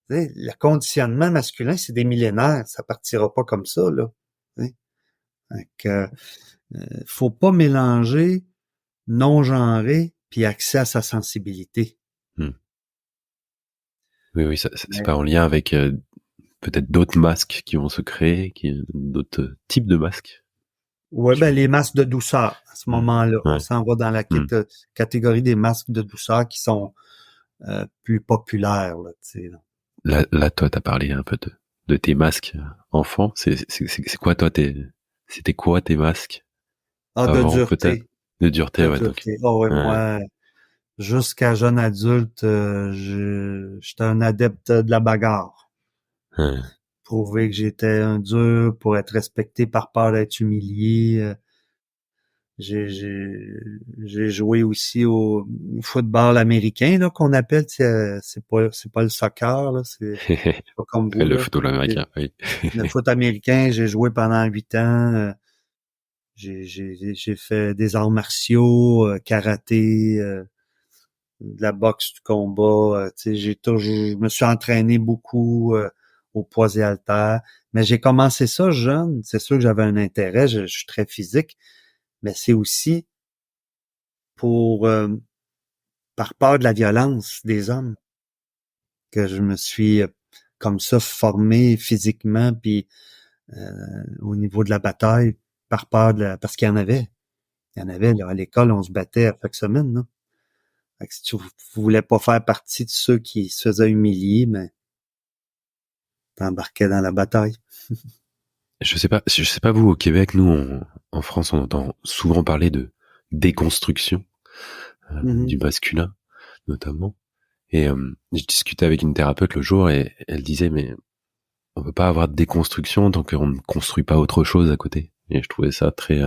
Speaker 3: Tu sais, le conditionnement masculin, c'est des millénaires, ça partira pas comme ça, là. Tu sais. Fait que, faut pas mélanger non-genré puis accès à sa sensibilité.
Speaker 2: Oui, c'est pas en lien avec peut-être d'autres masques qui vont se créer, d'autres types de masques.
Speaker 3: Ouais, ben les masques de douceur, à ce moment-là.
Speaker 2: Ouais.
Speaker 3: On s'en va dans la catégorie des masques de douceur qui sont plus populaires, là, tu sais.
Speaker 2: Là, toi, t'as parlé un peu de tes masques enfants. C'est quoi, toi, c'était quoi tes masques?
Speaker 3: Ah, de
Speaker 2: avant,
Speaker 3: dureté.
Speaker 2: peut-être? De dureté, ouais. Donc,
Speaker 3: Oh, ouais, moi, jusqu'à jeune adulte, j'étais un adepte de la bagarre. prouver que j'étais un dur pour être respecté par peur d'être humilié. J'ai joué aussi au football américain là qu'on appelle, c'est pas le soccer là, c'est pas comme vous
Speaker 2: Le
Speaker 3: là.
Speaker 2: football américain, oui.
Speaker 3: Le foot américain, j'ai joué pendant 8 ans. J'ai fait des arts martiaux, karaté, de la boxe, du combat. Tu sais, je me suis entraîné beaucoup au poids et haltères. Mais j'ai commencé ça jeune. C'est sûr que j'avais un intérêt. Je suis très physique, mais c'est aussi pour par peur de la violence des hommes que je me suis comme ça formé physiquement, puis au niveau de la bataille, par peur parce qu'il y en avait. Il y en avait là, à l'école, on se battait à chaque semaine. Là. Fait que si tu voulais pas faire partie de ceux qui se faisaient humilier, ben t'embarquais dans la bataille.
Speaker 2: Je sais pas vous, au Québec, nous, en France, on entend souvent parler de déconstruction du masculin, notamment. Et je discutais avec une thérapeute le jour et elle disait, mais on peut pas avoir de déconstruction tant qu'on ne construit pas autre chose à côté. Et je trouvais ça très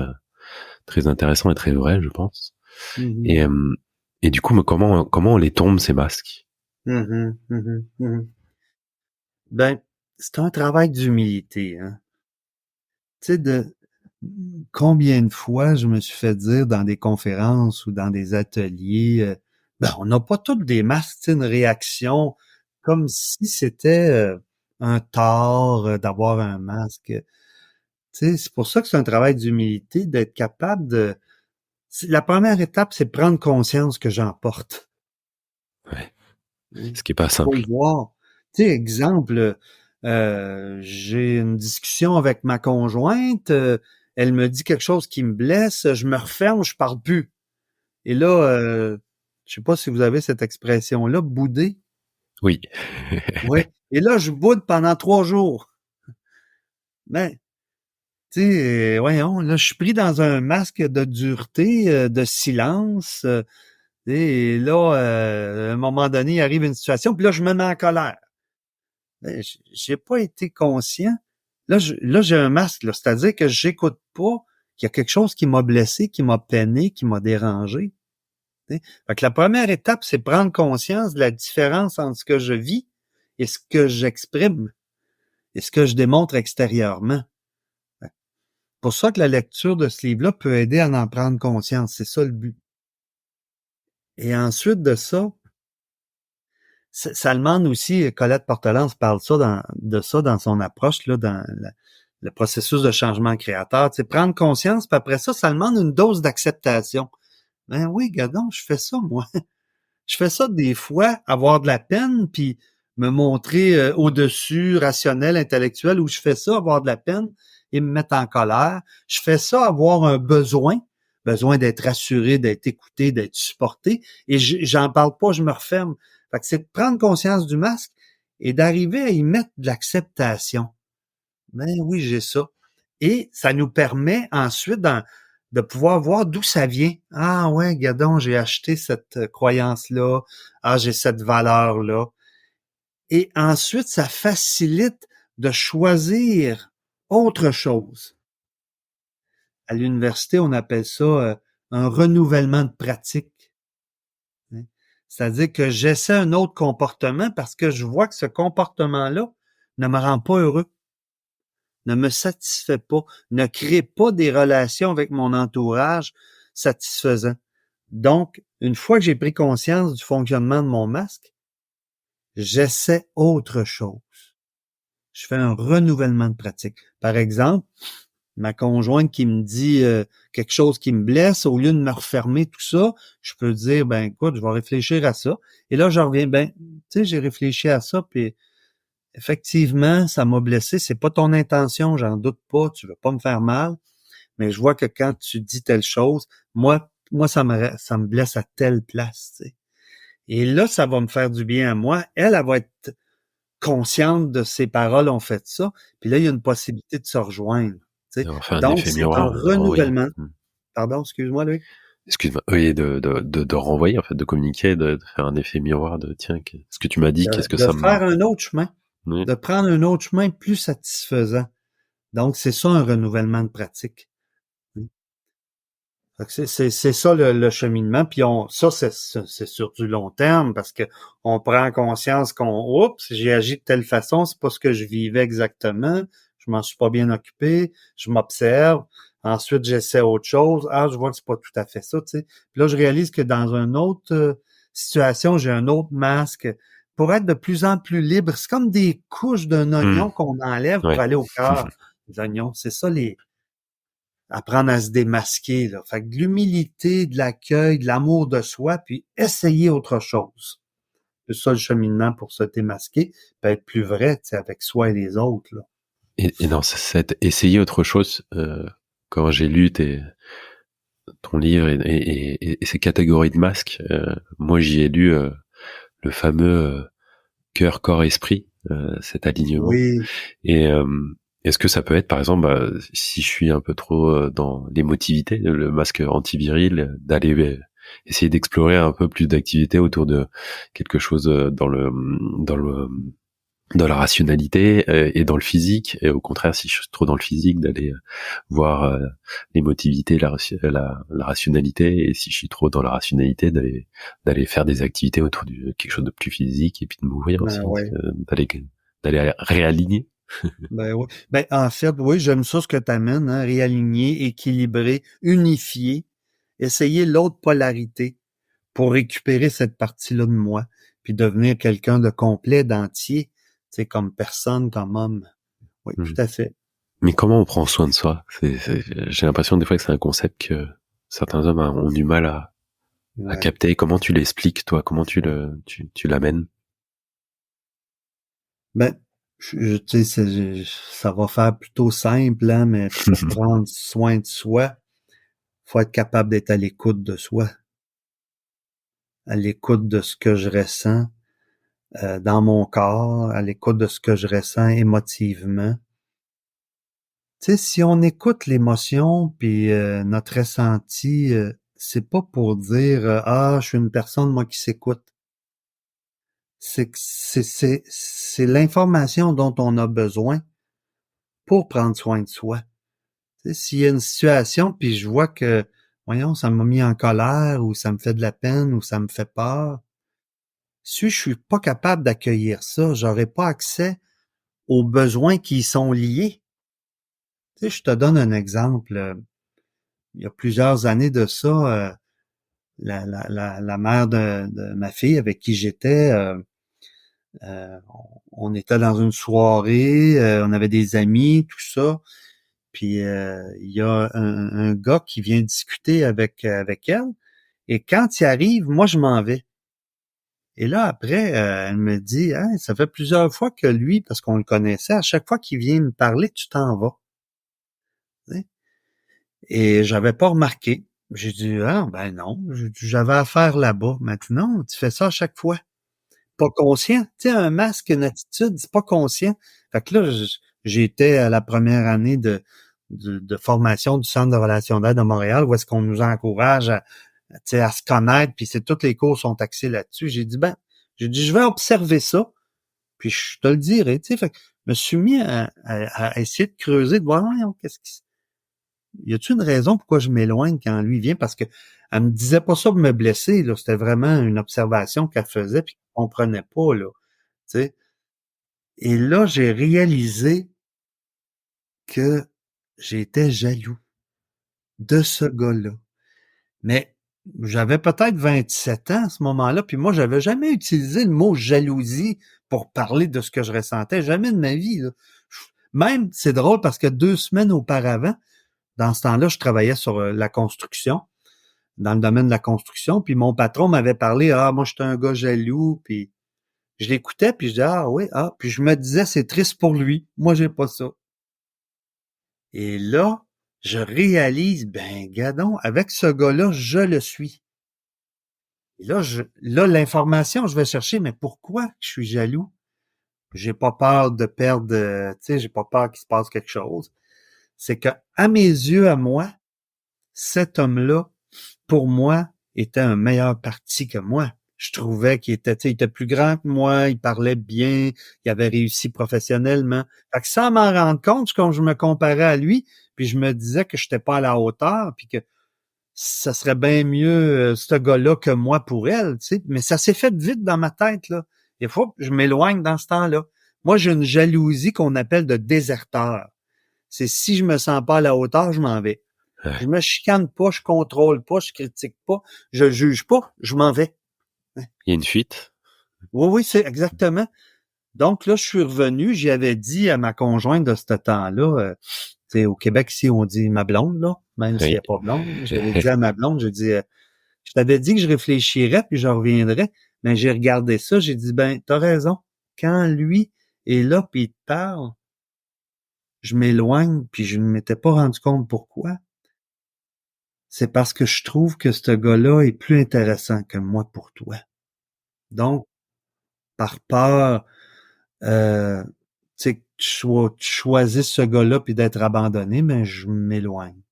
Speaker 2: intéressant et très vrai, je pense.
Speaker 3: Mm-hmm.
Speaker 2: Et du coup, comment on les tombe, ces masques?
Speaker 3: Ben, c'est un travail d'humilité, hein. Tu sais, combien de fois je me suis fait dire dans des conférences ou dans des ateliers, ben, on n'a pas tous des masques, tu sais, une réaction comme si c'était un tort d'avoir un masque. Tu sais, c'est pour ça que c'est un travail d'humilité, d'être capable de... La première étape, c'est prendre conscience que j'en porte.
Speaker 2: Ouais.
Speaker 3: Hein.
Speaker 2: Ce qui est pas
Speaker 3: Faut
Speaker 2: simple.
Speaker 3: le voir. Tu sais, exemple, j'ai une discussion avec ma conjointe, elle me dit quelque chose qui me blesse, je me referme, je parle plus. Et là, je sais pas si vous avez cette expression-là, bouder.
Speaker 2: Oui.
Speaker 3: Ouais. Et là, je boude pendant 3 jours. Mais, tu sais, voyons, là, je suis pris dans un masque de dureté, de silence. Et là, à un moment donné, il arrive une situation, puis là, je me mets en colère. Ben, j'ai pas été conscient. Là, j'ai un masque, là. C'est-à-dire que j'écoute pas qu'il y a quelque chose qui m'a blessé, qui m'a peiné, qui m'a dérangé. T'sais. Fait que la première étape, c'est prendre conscience de la différence entre ce que je vis et ce que j'exprime et ce que je démontre extérieurement. C'est pour ça que la lecture de ce livre-là peut aider à en prendre conscience. C'est ça le but. Et ensuite de ça, ça demande aussi, Colette Portelance parle de ça dans son approche, là, dans le processus de changement créateur. Tu sais, prendre conscience, puis après ça, ça demande une dose d'acceptation. Ben oui, gadon, je fais ça, moi. Je fais ça des fois, avoir de la peine, puis me montrer au-dessus, rationnel, intellectuel, où je fais ça, avoir de la peine et me mettre en colère. Je fais ça, avoir un besoin d'être rassuré, d'être écouté, d'être supporté, et j'en parle pas, je me referme. Fait que c'est de prendre conscience du masque et d'arriver à y mettre de l'acceptation. Ben oui, j'ai ça. Et ça nous permet ensuite de pouvoir voir d'où ça vient. Ah ouais, gadon, j'ai acheté cette croyance-là. Ah, j'ai cette valeur-là. Et ensuite, ça facilite de choisir autre chose. À l'université, on appelle ça un renouvellement de pratique. Hein. C'est-à-dire que j'essaie un autre comportement parce que je vois que ce comportement-là ne me rend pas heureux, ne me satisfait pas, ne crée pas des relations avec mon entourage satisfaisants. Donc, une fois que j'ai pris conscience du fonctionnement de mon masque, j'essaie autre chose. Je fais un renouvellement de pratique. Par exemple, ma conjointe qui me dit quelque chose qui me blesse, au lieu de me refermer tout ça, je peux dire, ben écoute, je vais réfléchir à ça. Et là, je reviens, ben, tu sais, j'ai réfléchi à ça, puis effectivement, ça m'a blessé. C'est pas ton intention, j'en doute pas. Tu veux pas me faire mal, mais je vois que quand tu dis telle chose, moi, ça me blesse à telle place. Tu sais. Et là, ça va me faire du bien à moi. Elle va être consciente de ses paroles ont fait ça. Puis là, il y a une possibilité de se rejoindre. Tu sais.
Speaker 2: On fait un
Speaker 3: Donc,
Speaker 2: effet
Speaker 3: c'est un
Speaker 2: miroir, de renvoyer.
Speaker 3: renouvellement. Pardon, excuse-moi, Luc.
Speaker 2: Excuse-moi, oui, de renvoyer, en fait, de communiquer, de faire un effet miroir de, tiens, ce que tu m'as dit, qu'est-ce que
Speaker 3: De
Speaker 2: ça
Speaker 3: faire
Speaker 2: m'a...
Speaker 3: un autre chemin.
Speaker 2: Oui.
Speaker 3: de prendre un autre chemin plus satisfaisant. Donc, c'est ça un renouvellement de pratique. Fait que c'est ça le cheminement. Puis c'est sur du long terme parce que on prend conscience oups, j'ai agi de telle façon, c'est pas ce que je vivais exactement, je m'en suis pas bien occupé, je m'observe, ensuite j'essaie autre chose, je vois que c'est pas tout à fait ça, tu sais. Puis là, je réalise que dans une autre situation, j'ai un autre masque. Pour être de plus en plus libre, c'est comme des couches d'un
Speaker 2: Hmm.
Speaker 3: oignon qu'on enlève pour
Speaker 2: Ouais.
Speaker 3: aller au cœur des oignons. C'est ça apprendre à se démasquer, là. Fait que de l'humilité, de l'accueil, de l'amour de soi, puis essayer autre chose. C'est ça le cheminement pour se démasquer, puis être plus vrai, tu sais, avec soi et les autres, là.
Speaker 2: Et dans cette essayer autre chose, quand j'ai lu ton livre et ces catégories de masques, moi j'y ai lu le fameux cœur, corps, esprit, cet alignement.
Speaker 3: Oui,
Speaker 2: Et est-ce que ça peut être, par exemple, si je suis un peu trop dans l'émotivité, le masque antiviril, d'aller essayer d'explorer un peu plus d'activités autour de quelque chose dans le dans la rationalité et dans le physique, et au contraire, si je suis trop dans le physique, d'aller voir l'émotivité, la rationalité, et si je suis trop dans la rationalité, d'aller faire des activités autour de quelque chose de plus physique, et puis de m'ouvrir
Speaker 3: ben
Speaker 2: aussi,
Speaker 3: ouais.
Speaker 2: d'aller réaligner.
Speaker 3: Ben oui. Ben, en fait, oui, j'aime ça ce que tu amènes, hein, réaligner, équilibrer, unifier, essayer l'autre polarité pour récupérer cette partie-là de moi, puis devenir quelqu'un de complet, d'entier, tu sais, comme personne, comme homme. Oui, tout
Speaker 2: Mhm.
Speaker 3: à fait.
Speaker 2: Mais comment on prend soin de soi? J'ai l'impression des fois que c'est un concept que certains hommes ont du mal à
Speaker 3: Ouais.
Speaker 2: capter. Comment tu l'expliques, toi? Comment tu l'amènes?
Speaker 3: Ben, tu sais, ça va faire plutôt simple, hein, mais pour prendre soin de soi, faut être capable d'être à l'écoute de soi, à l'écoute de ce que je ressens dans mon corps, à l'écoute de ce que je ressens émotivement. Tu sais, si on écoute l'émotion puis notre ressenti, c'est pas pour dire je suis une personne moi qui s'écoute. C'est que c'est l'information dont on a besoin pour prendre soin de soi. Tu sais, s'il y a une situation, puis je vois que, voyons, ça m'a mis en colère, ou ça me fait de la peine, ou ça me fait peur, si je suis pas capable d'accueillir ça, j'aurai pas accès aux besoins qui y sont liés. Tu sais, je te donne un exemple. Il y a plusieurs années de ça, la mère de ma fille avec qui j'étais, euh, on était dans une soirée, on avait des amis, tout ça. Puis il y a un gars qui vient discuter avec elle. Et quand il arrive, moi je m'en vais. Et là après, elle me dit, hein, ça fait plusieurs fois que lui, parce qu'on le connaissait, à chaque fois qu'il vient me parler, tu t'en vas. Tu sais. Et j'avais pas remarqué. J'ai dit, ben non, j'avais affaire là-bas. Maintenant, tu fais ça à chaque fois. Pas conscient. Tu sais, un masque, une attitude, c'est pas conscient. Fait que là, j'étais à la première année de formation du Centre de relations d'aide de Montréal, où est-ce qu'on nous encourage tu sais, à se connaître, puis tous les cours sont axés là-dessus. J'ai dit, je vais observer ça, puis je te le dirai, tu sais. Fait que je me suis mis à essayer de creuser, de voir, voyons, y a-t-il une raison pourquoi je m'éloigne quand lui vient? Parce que elle me disait pas ça pour me blesser, là. C'était vraiment une observation qu'elle faisait puis qu'elle comprenait pas, là. Tu sais. Et là, j'ai réalisé que j'étais jaloux de ce gars-là. Mais j'avais peut-être 27 ans à ce moment-là, puis moi, j'avais jamais utilisé le mot jalousie pour parler de ce que je ressentais. Jamais de ma vie, là. Même, c'est drôle parce que 2 semaines auparavant, dans ce temps-là, je travaillais sur la construction, dans le domaine de la construction, puis mon patron m'avait parlé, moi, j'étais un gars jaloux, puis je l'écoutais, puis je disais, oui, puis je me disais, c'est triste pour lui, moi, j'ai pas ça. Et là, je réalise, ben, gadon, avec ce gars-là, je le suis. Et là, l'information, je vais chercher, mais pourquoi je suis jaloux? J'ai pas peur de perdre, tu sais, j'ai pas peur qu'il se passe quelque chose. C'est que, à mes yeux, à moi, cet homme-là, pour moi, était un meilleur parti que moi. Je trouvais qu'il était, tu sais, il était plus grand que moi, il parlait bien, il avait réussi professionnellement. Fait que sans m'en rendre compte, quand je me comparais à lui, puis je me disais que j'étais pas à la hauteur, puis que ça serait bien mieux ce gars-là que moi pour elle, tu sais. Mais ça s'est fait vite dans ma tête, là. Des fois, je m'éloigne dans ce temps-là. Moi, j'ai une jalousie qu'on appelle de déserteur. C'est si je me sens pas à la hauteur, je m'en vais.
Speaker 2: Ouais.
Speaker 3: Je me chicane pas, je contrôle pas, je critique pas, je juge pas, je m'en vais.
Speaker 2: Il y a une fuite.
Speaker 3: Oui, oui, c'est exactement. Donc là, je suis revenu, j'y avais dit à ma conjointe de ce temps-là, tu sais, au Québec, ici, on dit ma blonde, là, même s'il n'y
Speaker 2: Oui.
Speaker 3: a pas blonde. J'avais dit à ma blonde, je dis, je t'avais dit que je réfléchirais puis je reviendrais, mais j'ai regardé ça, j'ai dit, ben, t'as raison. Quand lui est là puis il te parle, je m'éloigne puis je ne m'étais pas rendu compte pourquoi. C'est parce que je trouve que ce gars-là est plus intéressant que moi pour toi. Donc, par peur, tu sais, que tu choisisses ce gars-là puis d'être abandonné, mais je m'éloigne.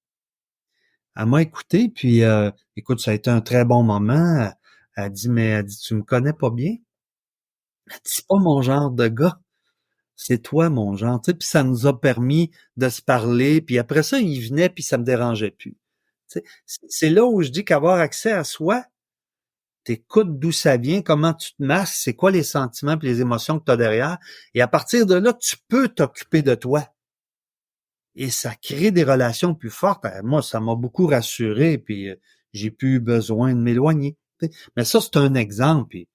Speaker 3: Elle m'a écouté, puis écoute, ça a été un très bon moment. Elle dit, mais elle dit, tu me connais pas bien? Elle dit, c'est pas mon genre de gars. C'est toi, mon genre. Tu sais, puis ça nous a permis de se parler. Puis après ça, il venait, puis ça me dérangeait plus. Tu sais, c'est là où je dis qu'avoir accès à soi, t'écoutes d'où ça vient, comment tu te masques, c'est quoi les sentiments et les émotions que tu as derrière. Et à partir de là, tu peux t'occuper de toi. Et ça crée des relations plus fortes. Moi, ça m'a beaucoup rassuré, puis j'ai plus besoin de m'éloigner. Tu sais. Mais ça, c'est un exemple. Puis,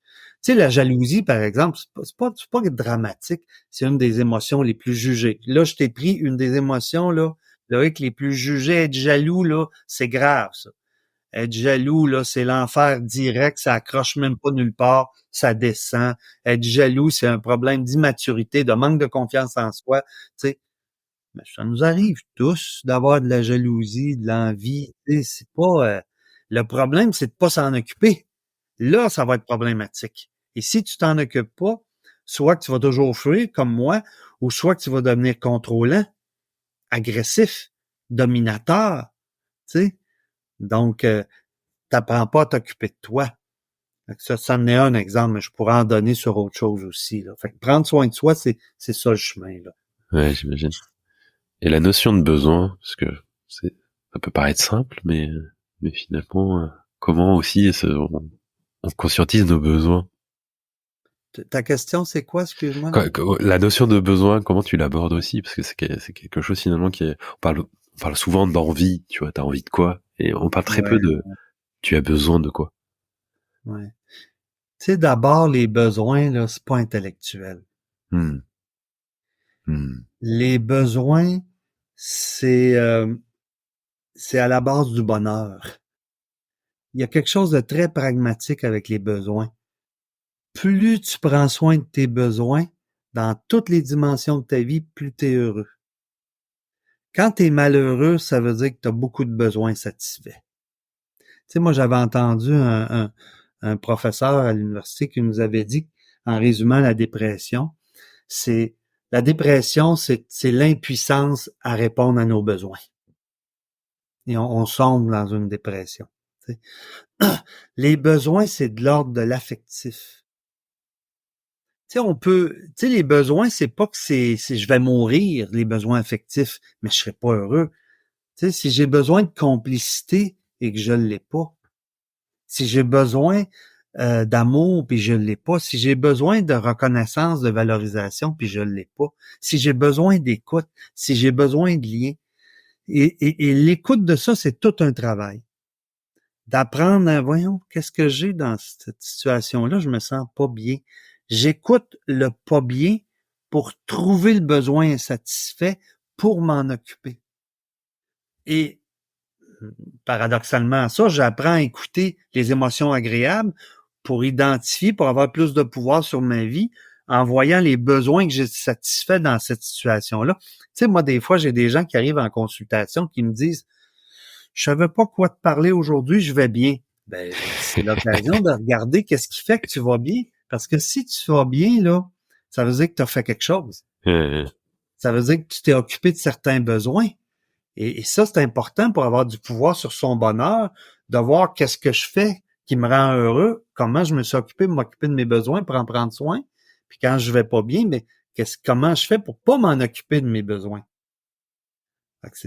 Speaker 3: tu sais, la jalousie, par exemple, c'est pas dramatique. C'est une des émotions les plus jugées. Là, je t'ai pris une des émotions, là, Loïc, les plus jugées. Être jaloux, là, c'est grave, ça. Être jaloux, là, c'est l'enfer direct, ça accroche même pas nulle part, ça descend. Être jaloux, c'est un problème d'immaturité, de manque de confiance en soi. Tu sais, mais ça nous arrive tous d'avoir de la jalousie, de l'envie. Tu sais, c'est pas. Le problème, c'est de pas s'en occuper. Là, ça va être problématique. Et si tu t'en occupes pas, soit que tu vas toujours fuir, comme moi, ou soit que tu vas devenir contrôlant, agressif, dominateur. Tu sais. Donc, t'apprends pas à t'occuper de toi. Ça en est un exemple, mais je pourrais en donner sur autre chose aussi. Là. Fait que prendre soin de soi, c'est ça le chemin. Là.
Speaker 2: Ouais, j'imagine. Et la notion de besoin, parce que ça peut paraître simple, mais finalement, comment aussi on conscientise nos besoins.
Speaker 3: Ta question, c'est quoi, excuse-moi?
Speaker 2: La notion de besoin, comment tu l'abordes aussi, parce que c'est quelque chose finalement on parle souvent d'envie, tu vois, t'as envie de quoi, et on parle très peu de tu as besoin de quoi.
Speaker 3: Ouais. Tu sais, d'abord, les besoins, là, c'est pas intellectuel. Les besoins, c'est à la base du bonheur. Il y a quelque chose de très pragmatique avec les besoins. Plus tu prends soin de tes besoins dans toutes les dimensions de ta vie, plus tu es heureux. Quand tu es malheureux, ça veut dire que tu as beaucoup de besoins satisfaits. Tu sais, moi, j'avais entendu un professeur à l'université qui nous avait dit, en résumant la dépression, c'est l'impuissance à répondre à nos besoins. Et on sombre dans une dépression. Tu sais. Les besoins, c'est de l'ordre de l'affectif. Tu sais, les besoins, c'est pas que c'est je vais mourir, les besoins affectifs, mais je serai pas heureux. Tu sais, si j'ai besoin de complicité et que je l'ai pas, si j'ai besoin d'amour puis je l'ai pas, si j'ai besoin de reconnaissance, de valorisation puis je l'ai pas, si j'ai besoin d'écoute, si j'ai besoin de lien, et l'écoute de ça, c'est tout un travail. D'apprendre à, voyons, qu'est-ce que j'ai dans cette situation-là, je me sens pas bien. J'écoute le pas bien pour trouver le besoin insatisfait pour m'en occuper. Et paradoxalement à ça, j'apprends à écouter les émotions agréables pour identifier, pour avoir plus de pouvoir sur ma vie en voyant les besoins que j'ai satisfaits dans cette situation-là. Tu sais, moi, des fois, j'ai des gens qui arrivent en consultation qui me disent « Je savais pas quoi te parler aujourd'hui, je vais bien. » Ben, c'est l'occasion de regarder qu'est-ce qui fait que tu vas bien. Parce que si tu vas bien, là, ça veut dire que tu as fait quelque chose. Ça veut dire que tu t'es occupé de certains besoins. Et ça, c'est important pour avoir du pouvoir sur son bonheur, de voir qu'est-ce que je fais qui me rend heureux, comment je me suis occupé de m'occuper de mes besoins pour en prendre soin. Puis quand je vais pas bien, mais comment je fais pour pas m'en occuper de mes besoins? Fait que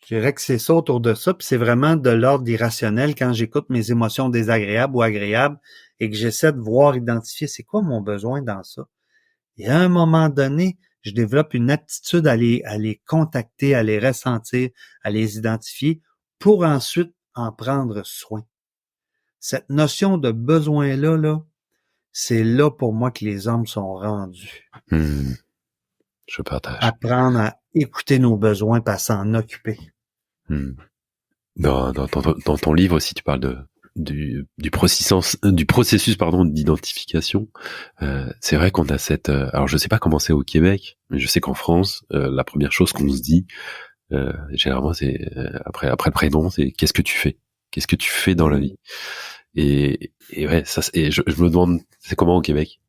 Speaker 3: je dirais que c'est ça autour de ça, puis c'est vraiment de l'ordre irrationnel quand j'écoute mes émotions désagréables ou agréables et que j'essaie de voir, identifier c'est quoi mon besoin dans ça. Et à un moment donné, je développe une aptitude à les contacter, à les ressentir, à les identifier pour ensuite en prendre soin. Cette notion de besoin-là, c'est là pour moi que les hommes sont rendus.
Speaker 2: Je partage.
Speaker 3: Apprendre à écouter nos besoins et à s'en occuper.
Speaker 2: Dans ton livre aussi, tu parles du processus d'identification. C'est vrai qu'on a alors je sais pas comment c'est au Québec, mais je sais qu'en France, la première chose qu'on se dit, généralement, c'est après le prénom, c'est qu'est-ce que tu fais dans la vie. Et ouais, ça, et je me demande, c'est comment au Québec?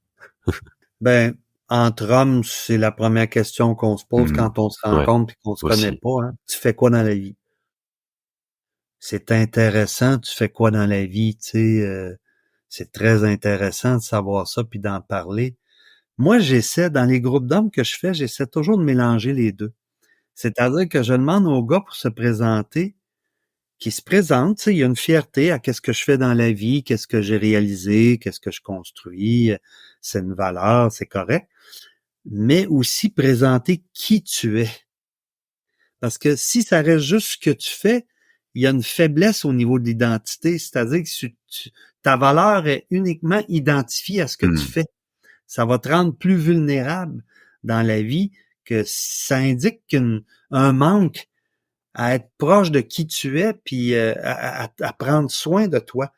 Speaker 3: Ben, entre hommes, c'est la première question qu'on se pose quand on se rencontre et qu'on se connaît pas. Hein. Tu fais quoi dans la vie? C'est intéressant, tu fais quoi dans la vie? Tu sais, c'est très intéressant de savoir ça puis d'en parler. Moi, dans les groupes d'hommes que je fais, j'essaie toujours de mélanger les deux. C'est-à-dire que je demande aux gars pour se présenter, qui se présentent, tu sais, il y a une fierté à qu'est-ce que je fais dans la vie, qu'est-ce que j'ai réalisé, qu'est-ce que je construis, c'est une valeur, c'est correct. Mais aussi présenter qui tu es. Parce que si ça reste juste ce que tu fais, il y a une faiblesse au niveau de l'identité, c'est-à-dire que ta valeur est uniquement identifiée à ce que tu fais. Ça va te rendre plus vulnérable dans la vie, que ça indique un manque à être proche de qui tu es, puis à prendre soin de toi.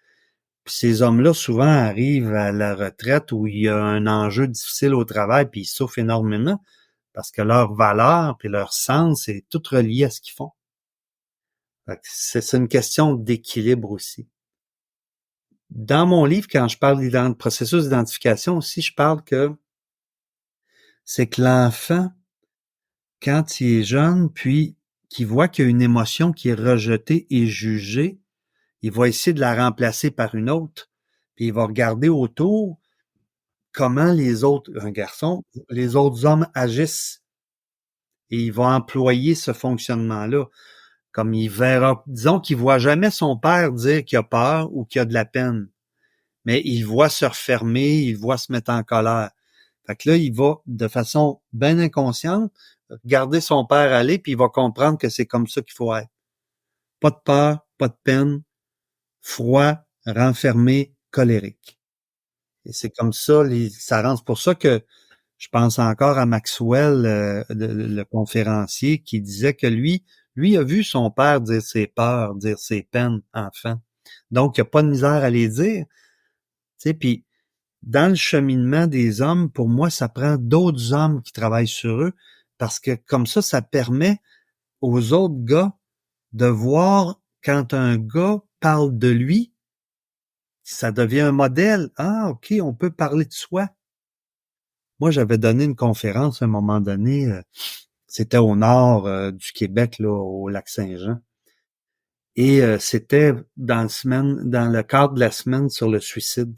Speaker 3: Puis ces hommes-là, souvent, arrivent à la retraite où il y a un enjeu difficile au travail, puis ils souffrent énormément, parce que leur valeur puis leur sens est tout relié à ce qu'ils font. C'est une question d'équilibre aussi. Dans mon livre, quand je parle de processus d'identification aussi, je parle que c'est que l'enfant, quand il est jeune, puis qu'il voit qu'il y a une émotion qui est rejetée et jugée, il va essayer de la remplacer par une autre, puis il va regarder autour comment les autres, un garçon, les autres hommes agissent. Et il va employer ce fonctionnement-là. Comme il verra, disons qu'il voit jamais son père dire qu'il a peur ou qu'il a de la peine. Mais il voit se refermer, il voit se mettre en colère. Fait que là, il va, de façon bien inconsciente, regarder son père aller, puis il va comprendre que c'est comme ça qu'il faut être. Pas de peur, pas de peine, froid, renfermé, colérique. Et c'est comme ça, ça rend. C'est pour ça que je pense encore à Maxwell, le conférencier, qui disait que lui a vu son père dire ses peurs, dire ses peines, enfant. Donc, il n'y a pas de misère à les dire. Tu sais, puis dans le cheminement des hommes, pour moi, ça prend d'autres hommes qui travaillent sur eux, parce que comme ça permet aux autres gars de voir quand un gars parle de lui, ça devient un modèle. Ah, OK, on peut parler de soi. Moi, j'avais donné une conférence à un moment donné, c'était au nord du Québec, là, au Lac-Saint-Jean. Et c'était dans le cadre de la semaine sur le suicide.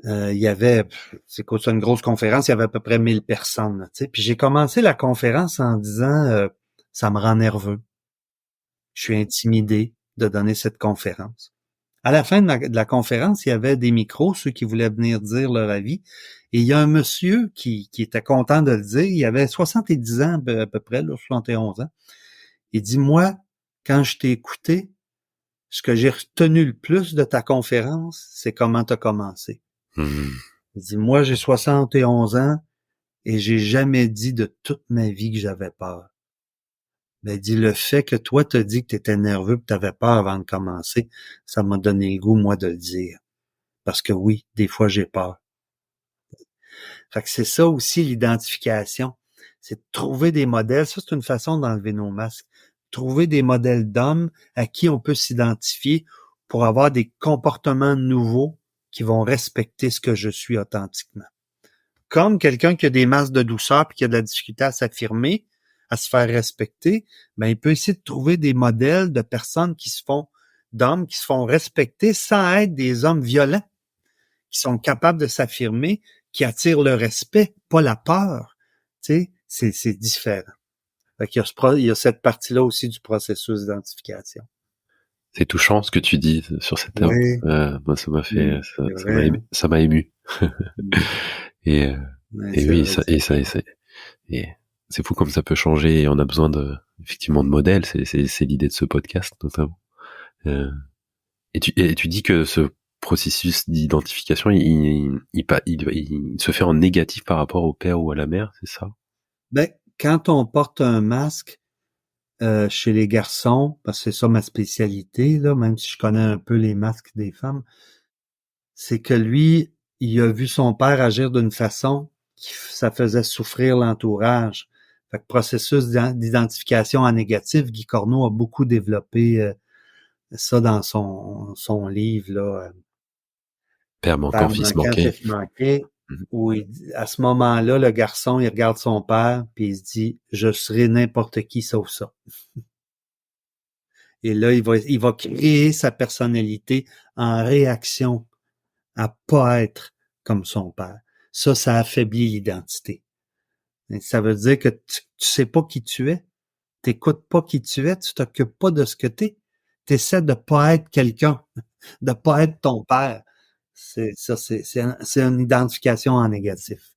Speaker 3: Il y avait, c'est une grosse conférence, il y avait à peu près 1000 personnes. Là, puis j'ai commencé la conférence en disant ça me rend nerveux. Je suis intimidé de donner cette conférence. À la fin de la conférence, il y avait des micros, ceux qui voulaient venir dire leur avis. Et il y a un monsieur qui était content de le dire. Il avait 70 ans à peu près, là, 71 ans. Il dit, moi, quand je t'ai écouté, ce que j'ai retenu le plus de ta conférence, c'est comment tu as commencé. Il dit, moi, j'ai 71 ans et j'ai jamais dit de toute ma vie que j'avais peur. Ben, dit, le fait que toi, t'as dit que t'étais nerveux, que t'avais peur avant de commencer, ça m'a donné le goût, moi, de le dire. Parce que oui, des fois, j'ai peur. Fait que c'est ça aussi, l'identification. C'est de trouver des modèles. Ça, c'est une façon d'enlever nos masques. Trouver des modèles d'hommes à qui on peut s'identifier pour avoir des comportements nouveaux qui vont respecter ce que je suis authentiquement. Comme quelqu'un qui a des masques de douceur puis qui a de la difficulté à s'affirmer, à se faire respecter, ben il peut essayer de trouver des modèles de personnes qui se font d'hommes qui se font respecter sans être des hommes violents, qui sont capables de s'affirmer, qui attirent le respect, pas la peur. Tu sais, c'est différent. Fait qu'il y a il y a cette partie-là aussi du processus d'identification.
Speaker 2: C'est touchant ce que tu dis sur cette homme.
Speaker 3: Oui.
Speaker 2: Moi, ça m'a fait,
Speaker 3: C'est vrai, hein?
Speaker 2: ça m'a ému. Et,
Speaker 3: Ouais,
Speaker 2: et
Speaker 3: c'est
Speaker 2: oui,
Speaker 3: vrai,
Speaker 2: et c'est fou comme ça peut changer. Et on a besoin effectivement de modèles. C'est l'idée de ce podcast notamment. Et tu dis que ce processus d'identification, il se fait en négatif par rapport au père ou à la mère, c'est ça?
Speaker 3: Ben, quand on porte un masque chez les garçons, parce que c'est ça ma spécialité, là, même si je connais un peu les masques des femmes, c'est que lui, il a vu son père agir d'une façon ça faisait souffrir l'entourage. Fait que processus d'identification en négatif, Guy Corneau a beaucoup développé ça dans son livre, là,
Speaker 2: Père manquant,
Speaker 3: Père
Speaker 2: fils
Speaker 3: manquant,
Speaker 2: manqué.
Speaker 3: fils manqué,
Speaker 2: Mhm.
Speaker 3: où à ce moment-là, le garçon, il regarde son père, puis il se dit, je serai n'importe qui sauf ça. Et là, il va créer sa personnalité en réaction à pas être comme son père. Ça affaiblit l'identité. Et ça veut dire que tu sais pas qui tu es, t'écoutes pas qui tu es, tu t'occupes pas de ce que t'es. T'essaies de pas être quelqu'un, de pas être ton père. C'est une identification en négatif.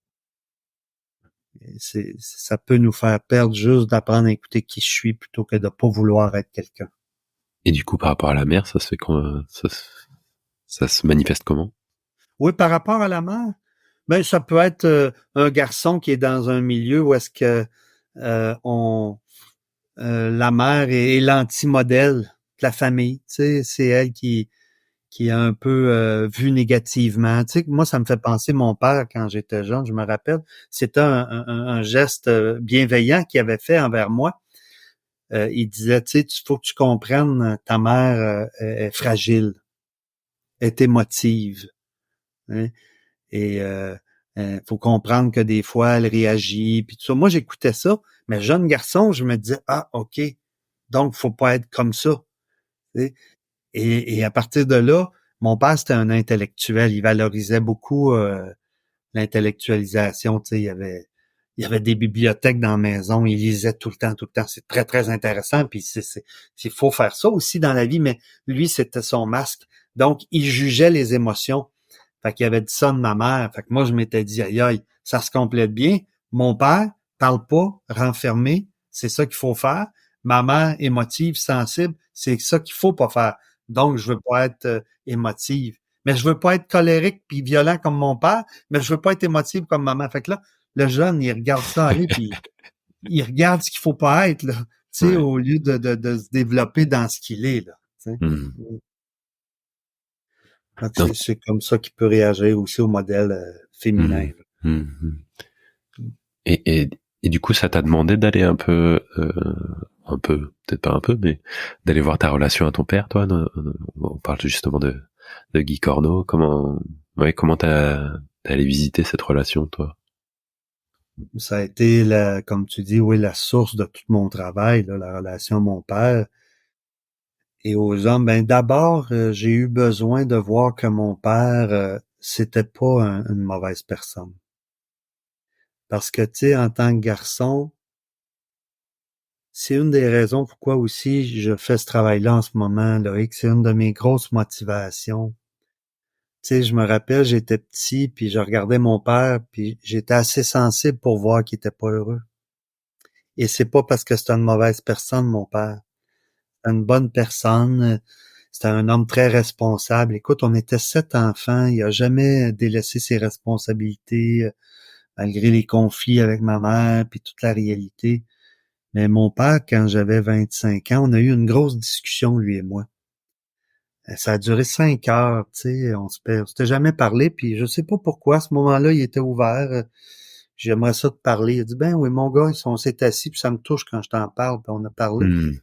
Speaker 3: Ça peut nous faire perdre juste d'apprendre à écouter qui je suis plutôt que de pas vouloir être quelqu'un.
Speaker 2: Et du coup, par rapport à la mère, ça se fait ça se manifeste comment?
Speaker 3: Oui, par rapport à la mère, ben ça peut être un garçon qui est dans un milieu où est-ce que on la mère est l'anti-modèle de la famille. Tu sais, c'est elle qui est un peu vue négativement. Tu sais, moi, ça me fait penser mon père quand j'étais jeune, je me rappelle, c'était un geste bienveillant qu'il avait fait envers moi. Il disait, tu sais, il faut que tu comprennes, ta mère est fragile, est émotive. Hein, et faut comprendre que des fois, elle réagit, puis tout ça. Moi, j'écoutais ça, mais jeune garçon, je me disais, ah, OK, donc faut pas être comme ça. Tu sais. Et à partir de là, mon père, c'était un intellectuel. Il valorisait beaucoup l'intellectualisation. Tu sais, il y avait des bibliothèques dans la maison. Il lisait tout le temps, tout le temps. C'est très, très intéressant. Puis il faut faire ça aussi dans la vie, mais lui, c'était son masque. Donc, il jugeait les émotions. Fait qu'il avait dit ça de ma mère. Fait que moi, je m'étais dit, aïe, aïe, ça se complète bien. Mon père parle pas, renfermé, c'est ça qu'il faut faire. Ma mère, émotive, sensible, c'est ça qu'il faut pas faire. Donc, je veux pas être émotive. Mais je veux pas être colérique puis violent comme mon père, mais je veux pas être émotive comme maman. Fait que là, le jeune, il regarde ça aller, puis il regarde ce qu'il faut pas être, là. Tu sais,
Speaker 2: Ouais.
Speaker 3: au lieu de se développer dans ce qu'il est, là. Tu sais.
Speaker 2: Mhm.
Speaker 3: Donc,
Speaker 2: Non.
Speaker 3: c'est comme ça qu'il peut réagir aussi au modèle féminin.
Speaker 2: Mhm. Mhm. Et, et du coup, ça t'a demandé d'aller un peu, peut-être pas un peu, mais d'aller voir ta relation à ton père, toi. On parle justement de Guy Corneau. Comment t'as allé visiter cette relation, toi?
Speaker 3: Ça a été, comme tu dis, oui, la source de tout mon travail, là, la relation à mon père et aux hommes. Ben, d'abord, j'ai eu besoin de voir que mon père, c'était pas une mauvaise personne. Parce que, tu sais, en tant que garçon, c'est une des raisons pourquoi aussi je fais ce travail-là en ce moment, Loïc. C'est une de mes grosses motivations. Tu sais, je me rappelle, j'étais petit, puis je regardais mon père, puis j'étais assez sensible pour voir qu'il était pas heureux. Et c'est pas parce que c'était une mauvaise personne, mon père. C'était une bonne personne. C'était un homme très responsable. Écoute, on était 7 enfants. Il a jamais délaissé ses responsabilités, malgré les conflits avec ma mère, puis toute la réalité. Mais mon père, quand j'avais 25 ans, on a eu une grosse discussion, lui et moi. Ça a duré 5 heures, tu sais, on s'était jamais parlé, puis je sais pas pourquoi, à ce moment-là, il était ouvert. J'aimerais ça te parler. Il a dit, ben oui, mon gars, on s'est assis, puis ça me touche quand je t'en parle, puis on a parlé.
Speaker 2: Hmm.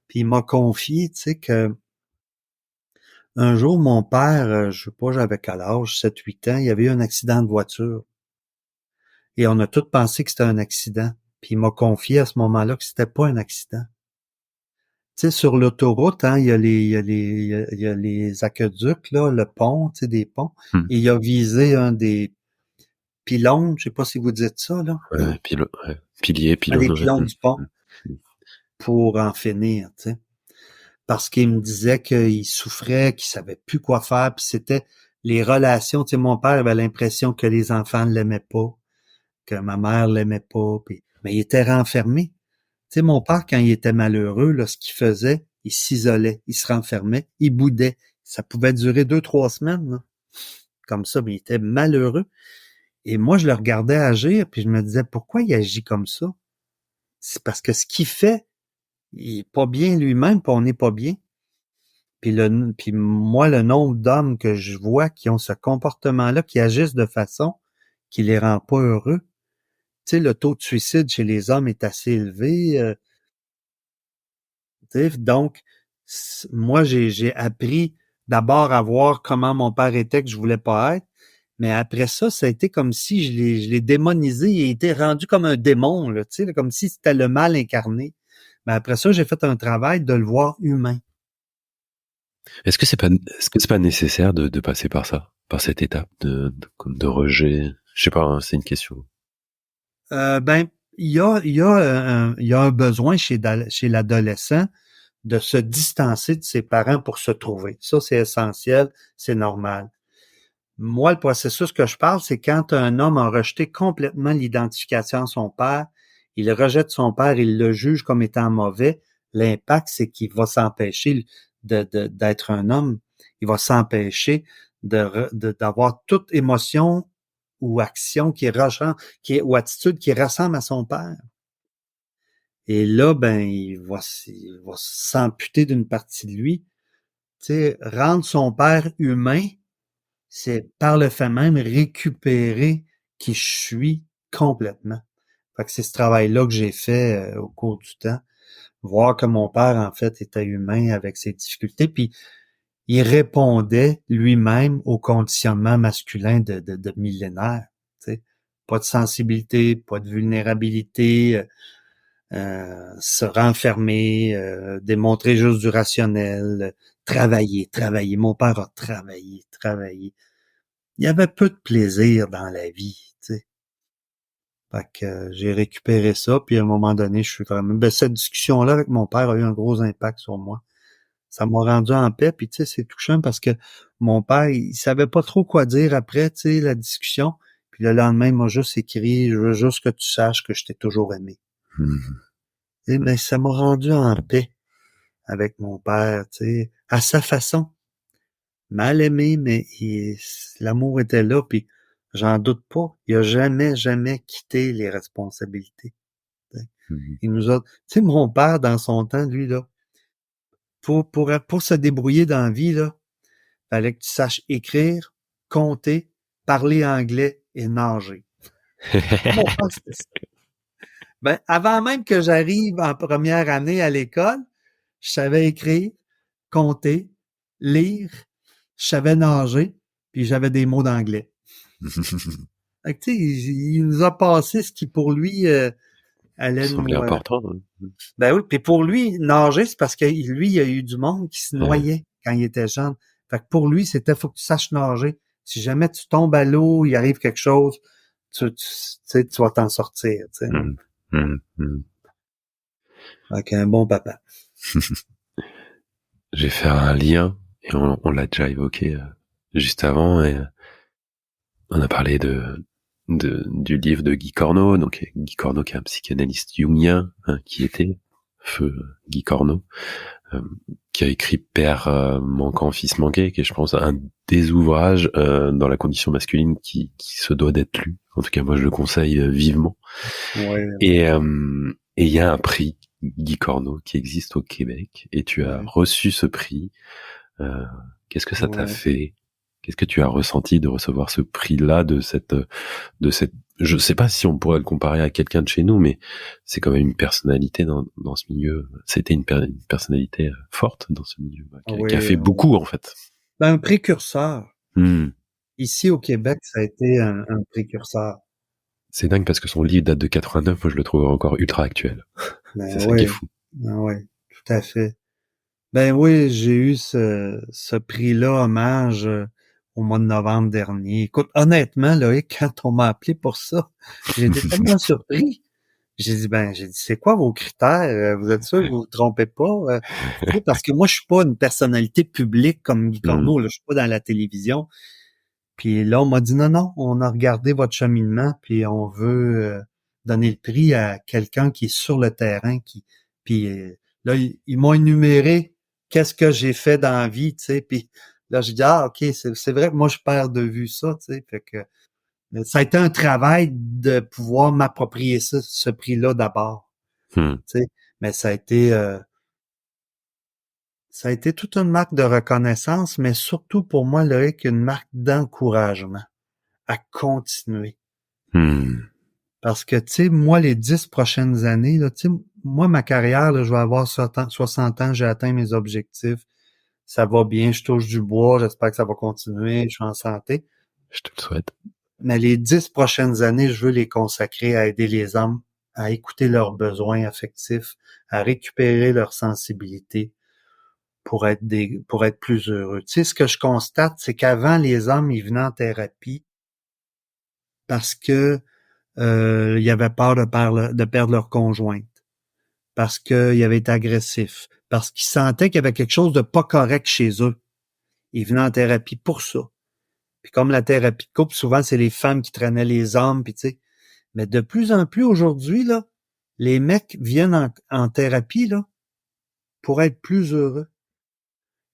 Speaker 3: Puis il m'a confié, tu sais, que un jour, mon père, je sais pas, j'avais quel âge, 7, 8 ans, il y avait eu un accident de voiture. Et on a tous pensé que c'était un accident. Puis il m'a confié à ce moment-là que c'était pas un accident. sais, sur l'autoroute, hein, il y a les aqueducs, là, le pont, tu sais, des ponts.
Speaker 2: Hmm.
Speaker 3: Et il a visé un des pylônes, je sais pas si vous dites ça, là.
Speaker 2: Pilier,
Speaker 3: Un des
Speaker 2: pylône, ouais.
Speaker 3: pylônes du pont
Speaker 2: Hmm. Hmm.
Speaker 3: pour en finir, tu sais. Parce qu'il me disait qu'il souffrait, qu'il savait plus quoi faire, puis c'était les relations. Tu sais, mon père avait l'impression que les enfants ne l'aimaient pas, que ma mère l'aimait pas, mais il était renfermé. Tu sais, mon père, quand il était malheureux, là, ce qu'il faisait, il s'isolait, il se renfermait, il boudait. Ça pouvait durer 2, 3 semaines, là, comme ça, mais il était malheureux. Et moi, je le regardais agir, puis je me disais, pourquoi il agit comme ça? C'est parce que ce qu'il fait, il est pas bien lui-même, puis on n'est pas bien. Puis moi, le nombre d'hommes que je vois qui ont ce comportement-là, qui agissent de façon qui les rend pas heureux. Tu sais, le taux de suicide chez les hommes est assez élevé. Tu sais, donc, moi, j'ai appris d'abord à voir comment mon père était, que je voulais pas être. Mais après ça, ça a été comme si je l'ai démonisé. Il a été rendu comme un démon, là, tu sais, là, comme si c'était le mal incarné. Mais après ça, j'ai fait un travail de le voir humain.
Speaker 2: Est-ce que c'est pas nécessaire de passer par ça, par cette étape de rejet? Je sais pas, hein, c'est une question.
Speaker 3: Ben, il y a un besoin chez l'adolescent de se distancer de ses parents pour se trouver. Ça, c'est essentiel, c'est normal. Moi, le processus que je parle, c'est quand un homme a rejeté complètement l'identification à son père, il rejette son père, il le juge comme étant mauvais. L'impact, c'est qu'il va s'empêcher d'être un homme. Il va s'empêcher d'avoir toute émotion ou action ou attitude qui ressemble à son père. Et là, ben, il va s'amputer d'une partie de lui. Tu sais, rendre son père humain, c'est par le fait même récupérer qui je suis complètement. Fait que c'est ce travail-là que j'ai fait au cours du temps. Voir que mon père, en fait, était humain avec ses difficultés, puis il répondait lui-même au conditionnement masculin de millénaires. Tu sais. Pas de sensibilité, pas de vulnérabilité, se renfermer, démontrer juste du rationnel, travailler, travailler. Mon père a travaillé, travaillé. Il y avait peu de plaisir dans la vie, tu sais. Fait que j'ai récupéré ça, puis à un moment donné, je suis vraiment... Ben, cette discussion-là avec mon père a eu un gros impact sur moi. Ça m'a rendu en paix, puis tu sais, c'est touchant parce que mon père, il savait pas trop quoi dire après, tu sais, la discussion. Puis le lendemain, il m'a juste écrit « Je veux juste que tu saches que je t'ai toujours aimé. » Et ben, ça m'a rendu en paix avec mon père, tu sais, à sa façon. Mal aimé, mais l'amour était là, puis j'en doute pas. Il a jamais, jamais quitté les responsabilités. Tu sais. Il nous a... Tu sais, mon père, dans son temps, lui, là, pour se débrouiller dans la vie, là, fallait que tu saches écrire, compter, parler anglais et nager. Mon père, c'était ça. Ben, avant même que j'arrive en première année à l'école, je savais écrire, compter, lire, je savais nager, puis j'avais des mots d'anglais. Fait que, tu sais, il nous a passé ce qui, pour lui, allait
Speaker 2: Ça semblait
Speaker 3: nous...
Speaker 2: important.
Speaker 3: Ben oui, puis pour lui, nager, c'est parce que lui, il y a eu du monde qui se noyait quand il était jeune. Fait que pour lui, c'était faut que tu saches nager. Si jamais tu tombes à l'eau, il arrive quelque chose, tu sais, tu vas t'en sortir, tu sais. Fait qu'un bon papa.
Speaker 2: Je vais faire un lien, et on l'a déjà évoqué juste avant, et on a parlé du livre de Guy Corneau, donc Guy Corneau qui est un psychanalyste jungien, hein, qui était feu Guy Corneau, qui a écrit Père manquant, fils manqué, qui est, je pense, un des ouvrages dans la condition masculine qui se doit d'être lu. En tout cas, moi, je le conseille vivement.
Speaker 3: Ouais.
Speaker 2: Et il y a un prix Guy Corneau qui existe au Québec, et tu as reçu ce prix. Qu'est-ce que ça t'a fait? Qu'est-ce que tu as ressenti de recevoir ce prix-là, de cette, je sais pas si on pourrait le comparer à quelqu'un de chez nous, mais c'est quand même une personnalité dans ce milieu. C'était une personnalité forte dans ce milieu, qui a fait beaucoup, en fait.
Speaker 3: Ben, un précurseur. Ici, au Québec, ça a été un précurseur.
Speaker 2: C'est dingue parce que son livre date de 89, moi je le trouve encore ultra actuel.
Speaker 3: Ben,
Speaker 2: c'est ça qui est fou.
Speaker 3: Ben, ouais, tout à fait. Ben oui, j'ai eu ce prix-là, hommage, au mois de novembre dernier. Écoute, honnêtement, Loïc, quand on m'a appelé pour ça, j'ai été tellement surpris. J'ai dit, c'est quoi vos critères? Vous êtes sûr que vous vous trompez pas? Tu sais, parce que moi, je suis pas une personnalité publique comme Guy
Speaker 2: Hmm.
Speaker 3: Corneau, là, je suis pas dans la télévision. Puis là, on m'a dit, non, non, on a regardé votre cheminement, puis on veut donner le prix à quelqu'un qui est sur le terrain, puis là, ils m'ont énuméré qu'est-ce que j'ai fait dans la vie, tu sais, puis là, je dis, ah, ok, c'est vrai que moi, je perds de vue ça, tu sais, fait que ça a été un travail de pouvoir m'approprier ça, ce prix-là d'abord,
Speaker 2: Hmm.
Speaker 3: tu sais, mais ça a été toute une marque de reconnaissance, mais surtout pour moi, Loïc, une marque d'encouragement à continuer.
Speaker 2: Hmm.
Speaker 3: Parce que, tu sais, moi, les 10 prochaines années, là, tu sais, moi, ma carrière, là, je vais avoir 60 ans, j'ai atteint mes objectifs. Ça va bien, je touche du bois, j'espère que ça va continuer, je suis en santé.
Speaker 2: Je te le souhaite.
Speaker 3: Mais les 10 prochaines années, je veux les consacrer à aider les hommes à écouter leurs besoins affectifs, à récupérer leur sensibilité pour être plus heureux. Tu sais, ce que je constate, c'est qu'avant, les hommes, ils venaient en thérapie parce que ils avaient peur de perdre leur conjointe, parce qu'ils avaient été agressifs, parce qu'ils sentaient qu'il y avait quelque chose de pas correct chez eux. Ils venaient en thérapie pour ça. Puis comme la thérapie de couple, souvent, c'est les femmes qui traînaient les hommes, puis tu sais. Mais de plus en plus aujourd'hui, là, les mecs viennent en thérapie, là, pour être plus heureux.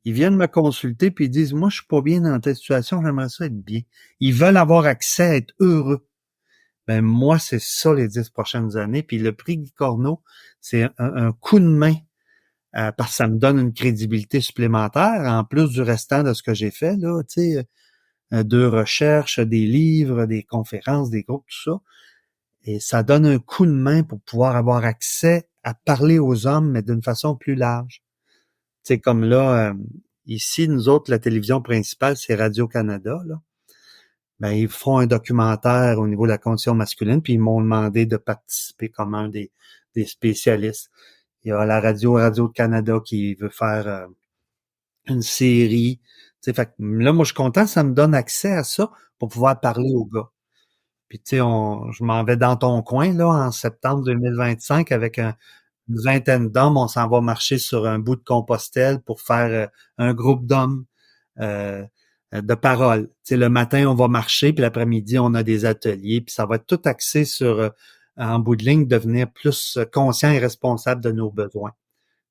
Speaker 3: Ils viennent me consulter puis ils disent, moi, je suis pas bien dans telle situation, j'aimerais ça être bien. Ils veulent avoir accès à être heureux. Ben moi, c'est ça les 10 prochaines années. Puis le prix Guy Corneau, c'est un coup de main parce que ça me donne une crédibilité supplémentaire en plus du restant de ce que j'ai fait là, tu sais, de recherches, des livres, des conférences, des groupes, tout ça. Et ça donne un coup de main pour pouvoir avoir accès à parler aux hommes, mais d'une façon plus large. Tu sais, comme là, ici, nous autres, la télévision principale, c'est Radio-Canada, là. Ben, ils font un documentaire au niveau de la condition masculine, puis ils m'ont demandé de participer comme un des spécialistes. Il y a la Radio-Canada qui veut faire une série. Tu sais, fait que là, moi, je suis content, ça me donne accès à ça pour pouvoir parler aux gars. Puis, tu sais, je m'en vais dans ton coin, là, en septembre 2025 avec une vingtaine d'hommes. On s'en va marcher sur un bout de Compostelle pour faire un groupe d'hommes. Euh, de parole. Tu sais, le matin, on va marcher, puis l'après-midi, on a des ateliers, puis ça va être tout axé sur, en bout de ligne, devenir plus conscient et responsable de nos besoins.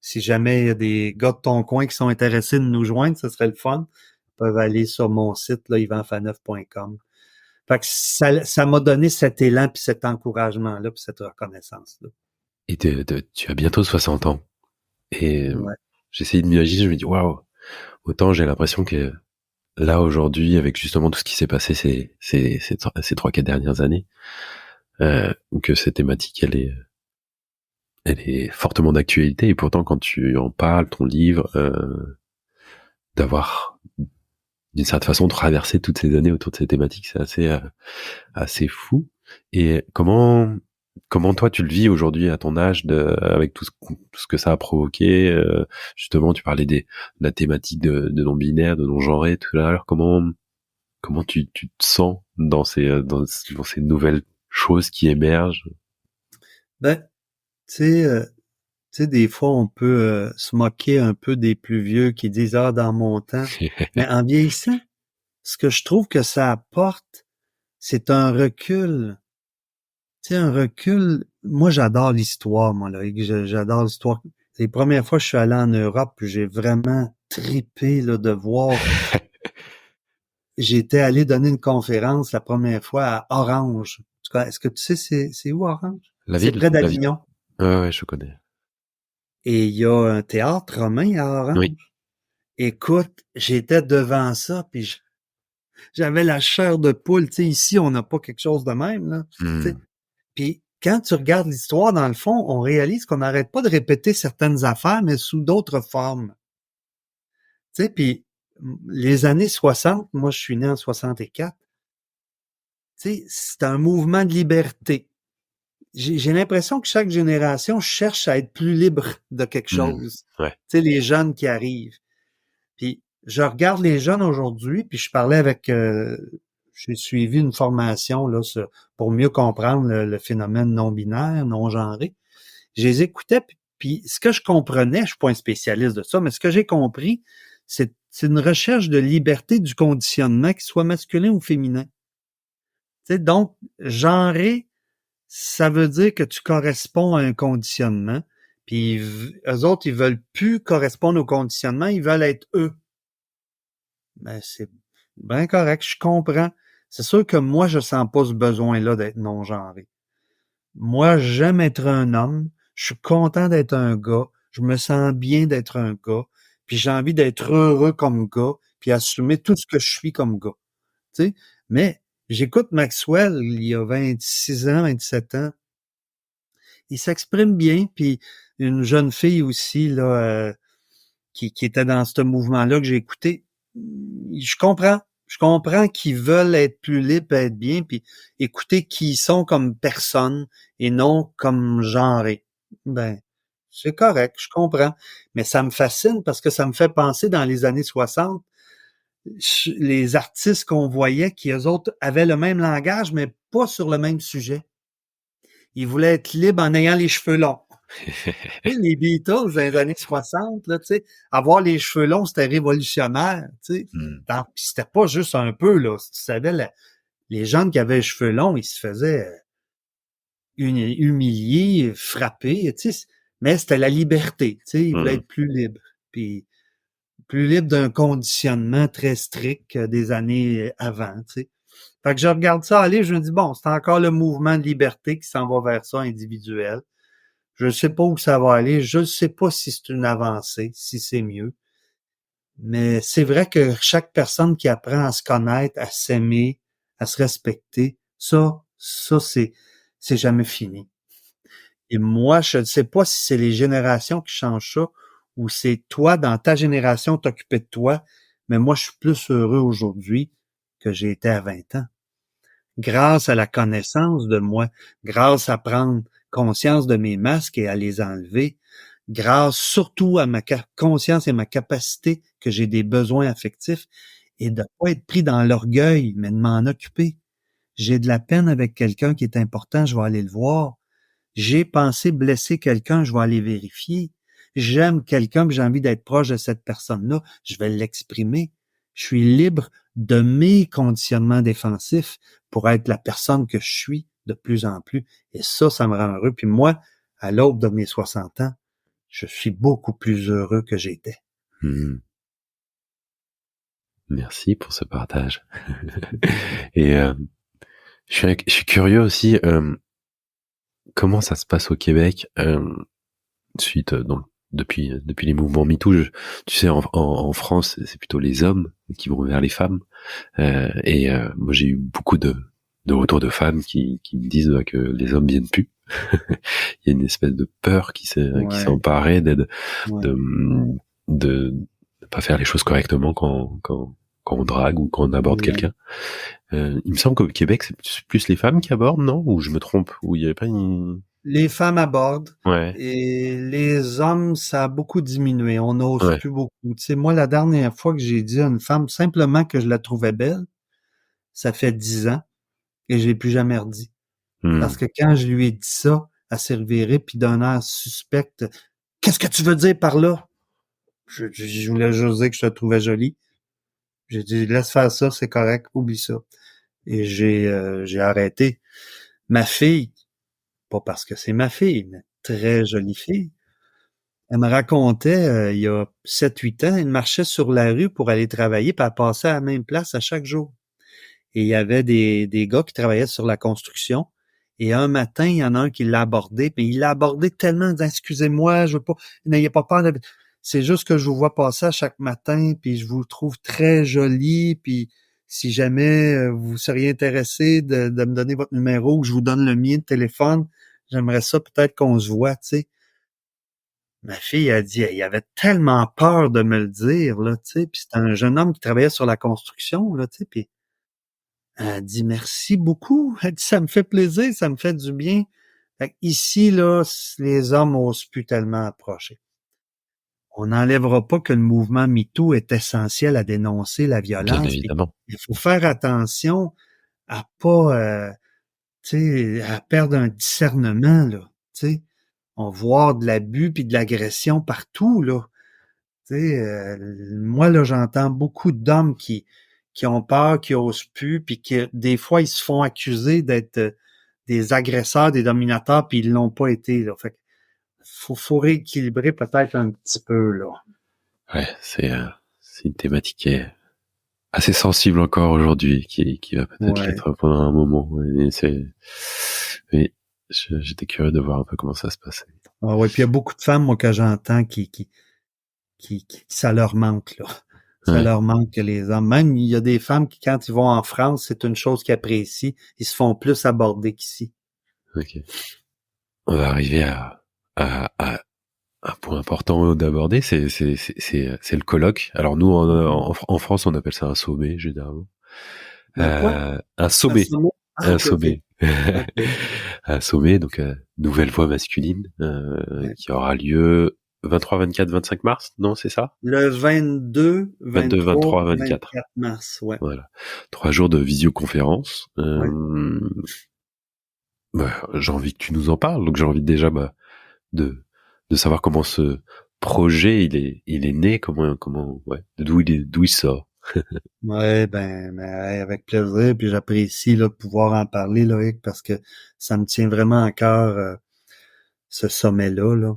Speaker 3: Si jamais il y a des gars de ton coin qui sont intéressés de nous joindre, ce serait le fun. Ils peuvent aller sur mon site, là, yvanfaneuf.com. Fait que ça m'a donné cet élan, puis cet encouragement-là, puis cette reconnaissance-là.
Speaker 2: Et tu as bientôt 60 ans. Et
Speaker 3: Ouais.
Speaker 2: j'essaye de m'imaginer, je me dis, waouh, autant j'ai l'impression que là, aujourd'hui, avec justement tout ce qui s'est passé ces 3-4 dernières années, que cette thématique, elle est fortement d'actualité. Et pourtant, quand tu en parles, ton livre, d'avoir d'une certaine façon traversé toutes ces années autour de ces thématiques, c'est assez fou. Et comment toi tu le vis aujourd'hui à ton âge avec tout ce que ça a provoqué, justement tu parlais de la thématique de non-binaire, de non-genré tout à l'heure, comment tu te sens dans ces nouvelles choses qui émergent?
Speaker 3: Ben, tu sais, des fois, on peut se moquer un peu des plus vieux qui disent, ah, dans mon temps. Mais en vieillissant, ce que je trouve que ça apporte, c'est un recul. Tu sais, un recul. Moi, j'adore l'histoire, moi, là. J'adore l'histoire. Les premières fois que je suis allé en Europe, j'ai vraiment trippé, là, de voir. J'étais allé donner une conférence la première fois à Orange. En tout cas, est-ce que tu sais c'est où Orange?
Speaker 2: La
Speaker 3: C'est
Speaker 2: ville,
Speaker 3: près
Speaker 2: la ville.
Speaker 3: d'Avignon.
Speaker 2: Ouais, je connais.
Speaker 3: Et il y a un théâtre romain à Orange.
Speaker 2: Oui.
Speaker 3: Écoute, j'étais devant ça, puis j'avais la chair de poule. Tu sais, ici, on n'a pas quelque chose de même, là. Tu sais. Puis quand tu regardes l'histoire, dans le fond, on réalise qu'on n'arrête pas de répéter certaines affaires, mais sous d'autres formes. Tu sais, puis les années 60, moi, je suis né en 64. Tu sais, c'est un mouvement de liberté. j'ai l'impression que chaque génération cherche à être plus libre de quelque chose.
Speaker 2: Ouais.
Speaker 3: Tu sais, les jeunes qui arrivent. Puis je regarde les jeunes aujourd'hui, puis je parlais avec j'ai suivi une formation là pour mieux comprendre le phénomène non-binaire, non-genré. Je les écoutais, puis ce que je comprenais, je suis pas un spécialiste de ça, mais ce que j'ai compris, c'est une recherche de liberté du conditionnement, qu'il soit masculin ou féminin. Tu sais, donc, genré, ça veut dire que tu corresponds à un conditionnement, puis eux autres, ils veulent plus correspondre au conditionnement, ils veulent être eux. Ben, c'est bien correct, je comprends. C'est sûr que moi, je sens pas ce besoin-là d'être non-genré. Moi, j'aime être un homme, je suis content d'être un gars, je me sens bien d'être un gars, puis j'ai envie d'être heureux comme gars, puis assumer tout ce que je suis comme gars. Tu sais? Mais j'écoute Maxwell, il y a 26 ans, 27 ans. Il s'exprime bien, puis une jeune fille aussi, là, qui était dans ce mouvement-là que j'ai écouté. Je comprends. Je comprends qu'ils veulent être plus libres, être bien, puis écouter qui ils sont comme personne et non comme genré. Ben, c'est correct, je comprends. Mais ça me fascine parce que ça me fait penser dans les années 60, les artistes qu'on voyait qui, eux autres, avaient le même langage, mais pas sur le même sujet. Ils voulaient être libres en ayant les cheveux longs. Les Beatles dans les années 60, là, tu sais, avoir les cheveux longs, c'était révolutionnaire, tu sais. Puis c'était pas juste un peu, là. Tu savais, les gens qui avaient les cheveux longs, ils se faisaient humilier, frapper, tu sais. Mais c'était la liberté, tu sais. Ils voulaient être plus libres. Puis plus libres d'un conditionnement très strict des années avant, tu sais. Fait que je regarde ça aller, je me dis, bon, c'est encore le mouvement de liberté qui s'en va vers ça individuel. Je ne sais pas où ça va aller. Je ne sais pas si c'est une avancée, si c'est mieux. Mais c'est vrai que chaque personne qui apprend à se connaître, à s'aimer, à se respecter, ça, c'est jamais fini. Et moi, je ne sais pas si c'est les générations qui changent ça ou c'est toi, dans ta génération, t'occuper de toi. Mais moi, je suis plus heureux aujourd'hui que j'ai été à 20 ans. Grâce à la connaissance de moi, grâce à prendre conscience de mes masques et à les enlever, grâce surtout à ma conscience et ma capacité que j'ai des besoins affectifs et de pas être pris dans l'orgueil, mais de m'en occuper. J'ai de la peine avec quelqu'un qui est important, je vais aller le voir. J'ai pensé blesser quelqu'un, je vais aller vérifier. J'aime quelqu'un, j'ai envie d'être proche de cette personne-là, je vais l'exprimer. Je suis libre de mes conditionnements défensifs pour être la personne que je suis de plus en plus. Et ça me rend heureux. Puis moi, à l'aube de mes 60 ans, je suis beaucoup plus heureux que j'étais.
Speaker 2: Merci pour ce partage. Et je suis curieux aussi, comment ça se passe au Québec suite donc depuis les mouvements MeToo. Tu sais, en France, c'est plutôt les hommes qui vont vers les femmes. Et moi, j'ai eu beaucoup de retours de femmes qui me disent que les hommes viennent plus. Il y a une espèce de peur qui s'est emparée de pas faire les choses correctement quand on drague ou quand on aborde quelqu'un. Il me semble qu'au Québec, c'est plus les femmes qui abordent, non? Ou je me trompe? Ou il y avait pas une...
Speaker 3: Les femmes abordent.
Speaker 2: Ouais.
Speaker 3: Et les hommes, ça a beaucoup diminué. On n'ose plus beaucoup. Tu sais, moi, la dernière fois que j'ai dit à une femme simplement que je la trouvais belle, ça fait 10 ans et je l'ai plus jamais redit. Parce que quand je lui ai dit ça, elle s'est revirée puis d'un air suspect. Qu'est-ce que tu veux dire par là? Je voulais juste dire que je te trouvais jolie. J'ai dit, laisse faire ça, c'est correct, oublie ça. Et j'ai arrêté. Ma fille, pas parce que c'est ma fille, mais très jolie fille, elle me racontait, il y a 7-8 ans, elle marchait sur la rue pour aller travailler, puis elle passait à la même place à chaque jour. Et il y avait des gars qui travaillaient sur la construction. Et un matin, il y en a un qui l'a abordé, mais il l'a abordé tellement en disant, excusez-moi, je veux pas, n'ayez pas peur. C'est juste que je vous vois passer à chaque matin, puis je vous trouve très jolie, puis si jamais vous seriez intéressé de me donner votre numéro ou que je vous donne le mien de téléphone, j'aimerais ça peut-être qu'on se voit, tu sais. Ma fille a dit, il avait tellement peur de me le dire, là, tu sais, puis c'était un jeune homme qui travaillait sur la construction, là, tu sais, puis elle a dit merci beaucoup. Elle dit, ça me fait plaisir, ça me fait du bien Fait que ici, là, les hommes osent plus tellement approcher. On n'enlèvera pas que le mouvement MeToo est essentiel à dénoncer la
Speaker 2: Bien
Speaker 3: violence. Puis
Speaker 2: évidemment.
Speaker 3: il faut faire attention à pas, tu sais, à perdre un discernement, là. Tu sais, on voit de l'abus puis de l'agression partout, là. Tu sais, moi, là, j'entends beaucoup d'hommes qui ont peur, qui osent plus, puis que des fois, ils se font accuser d'être des agresseurs, des dominateurs, puis ils l'ont pas été, là. Fait que faut rééquilibrer peut-être un petit peu, là.
Speaker 2: Ouais, c'est une thématique qui est assez sensible encore aujourd'hui, qui va peut-être
Speaker 3: Ouais.
Speaker 2: l'être pendant un moment. Et oui, j'étais curieux de voir un peu comment ça se passait.
Speaker 3: Ah ouais, puis il y a beaucoup de femmes, moi, que j'entends ça leur manque, là. Ça
Speaker 2: Ouais,
Speaker 3: leur manque que les hommes. Même, il y a des femmes qui, quand ils vont en France, c'est une chose qu'ils apprécient. Ils se font plus aborder qu'ici.
Speaker 2: ok. On va arriver à un point important d'aborder, c'est le colloque. Alors nous, en France, on appelle ça un sommet, généralement.
Speaker 3: Un quoi?
Speaker 2: Un
Speaker 3: Un
Speaker 2: sommet.
Speaker 3: sommet? Ah,
Speaker 2: Un
Speaker 3: ok, ok.
Speaker 2: sommet.
Speaker 3: Ok.
Speaker 2: Un sommet, donc nouvelle voix masculine,
Speaker 3: Ouais.
Speaker 2: qui aura lieu 23, 24, 25 mars, non, c'est ça?
Speaker 3: Le 22,
Speaker 2: 22,
Speaker 3: 23,
Speaker 2: 23, 24.
Speaker 3: 24 mars, ouais.
Speaker 2: Voilà. 3 jours de visioconférence.
Speaker 3: Ouais.
Speaker 2: J'ai envie que tu nous en parles, donc j'ai envie déjà de de savoir comment ce projet il est né, ouais, d'où il sort.
Speaker 3: Ouais, hey, avec plaisir, puis j'apprécie là, de pouvoir en parler, Loïc, parce que ça me tient vraiment à cœur, ce sommet-là, là.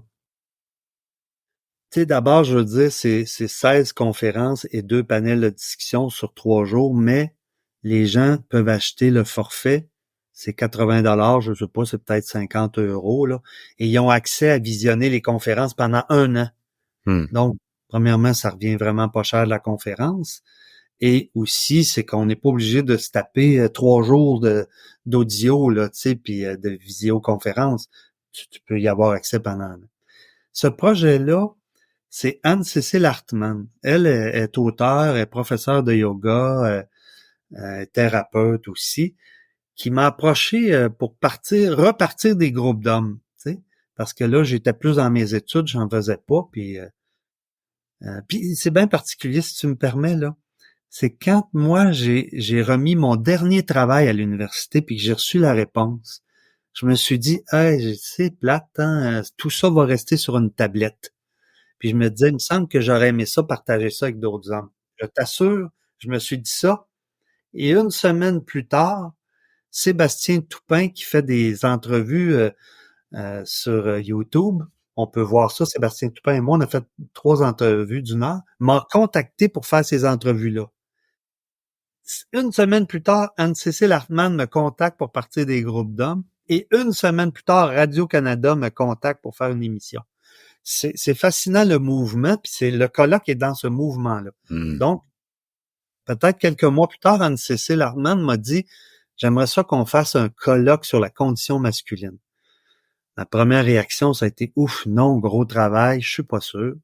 Speaker 3: Tu sais, d'abord, je veux dire, c'est 16 conférences et 2 panels de discussion sur 3 jours, mais les gens peuvent acheter le forfait. C'est 80 $, je sais pas, c'est peut-être 50 € là. Et ils ont accès à visionner les conférences pendant 1 an.
Speaker 2: Hmm.
Speaker 3: Donc, premièrement, ça revient vraiment pas cher la conférence. Et aussi, c'est qu'on n'est pas obligé de se taper 3 jours d'audio, là, tu sais, puis de visioconférence. Tu peux y avoir accès pendant 1 an. Ce projet-là, c'est Anne-Cécile Hartmann. Elle est auteure, est professeure de yoga, thérapeute aussi, qui m'a approché pour repartir des groupes d'hommes, tu sais, parce que là, j'étais plus dans mes études, j'en faisais pas, puis c'est bien particulier, si tu me permets, là. C'est quand moi, j'ai remis mon dernier travail à l'université, puis que j'ai reçu la réponse, je me suis dit, hey, c'est plate, hein, tout ça va rester sur une tablette. Puis je me disais, il me semble que j'aurais aimé ça, partager ça avec d'autres hommes. Je t'assure, je me suis dit ça. Et 1 semaine plus tard, Sébastien Toupin, qui fait des entrevues sur YouTube, on peut voir ça, Sébastien Toupin et moi, on a fait 3 entrevues d'1 heure, m'a contacté pour faire ces entrevues-là. 1 semaine plus tard, Anne-Cécile Hartmann me contacte pour partir des groupes d'hommes. Et 1 semaine plus tard, Radio-Canada me contacte pour faire une émission. C'est fascinant le mouvement, puis c'est le colloque est dans ce mouvement-là.
Speaker 2: Hmm.
Speaker 3: Donc, peut-être quelques mois plus tard, Anne-Cécile Hartmann m'a dit, j'aimerais ça qu'on fasse un colloque sur la condition masculine. Ma première réaction, ça a été, ouf, non, gros travail, je suis pas sûr.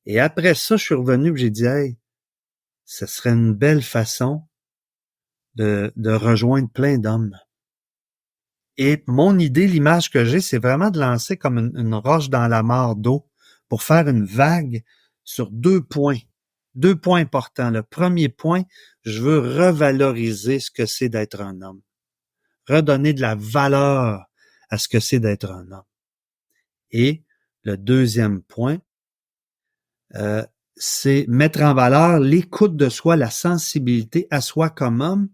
Speaker 3: Et après ça, je suis revenu et j'ai dit, hey, ce serait une belle façon de rejoindre plein d'hommes. Et mon idée, l'image que j'ai, c'est vraiment de lancer comme une roche dans la mare d'eau pour faire une vague sur 2 points. 2 points importants. Le premier point, je veux revaloriser ce que c'est d'être un homme. Redonner de la valeur à ce que c'est d'être un homme. Et le deuxième point, c'est mettre en valeur l'écoute de soi, la sensibilité à soi comme homme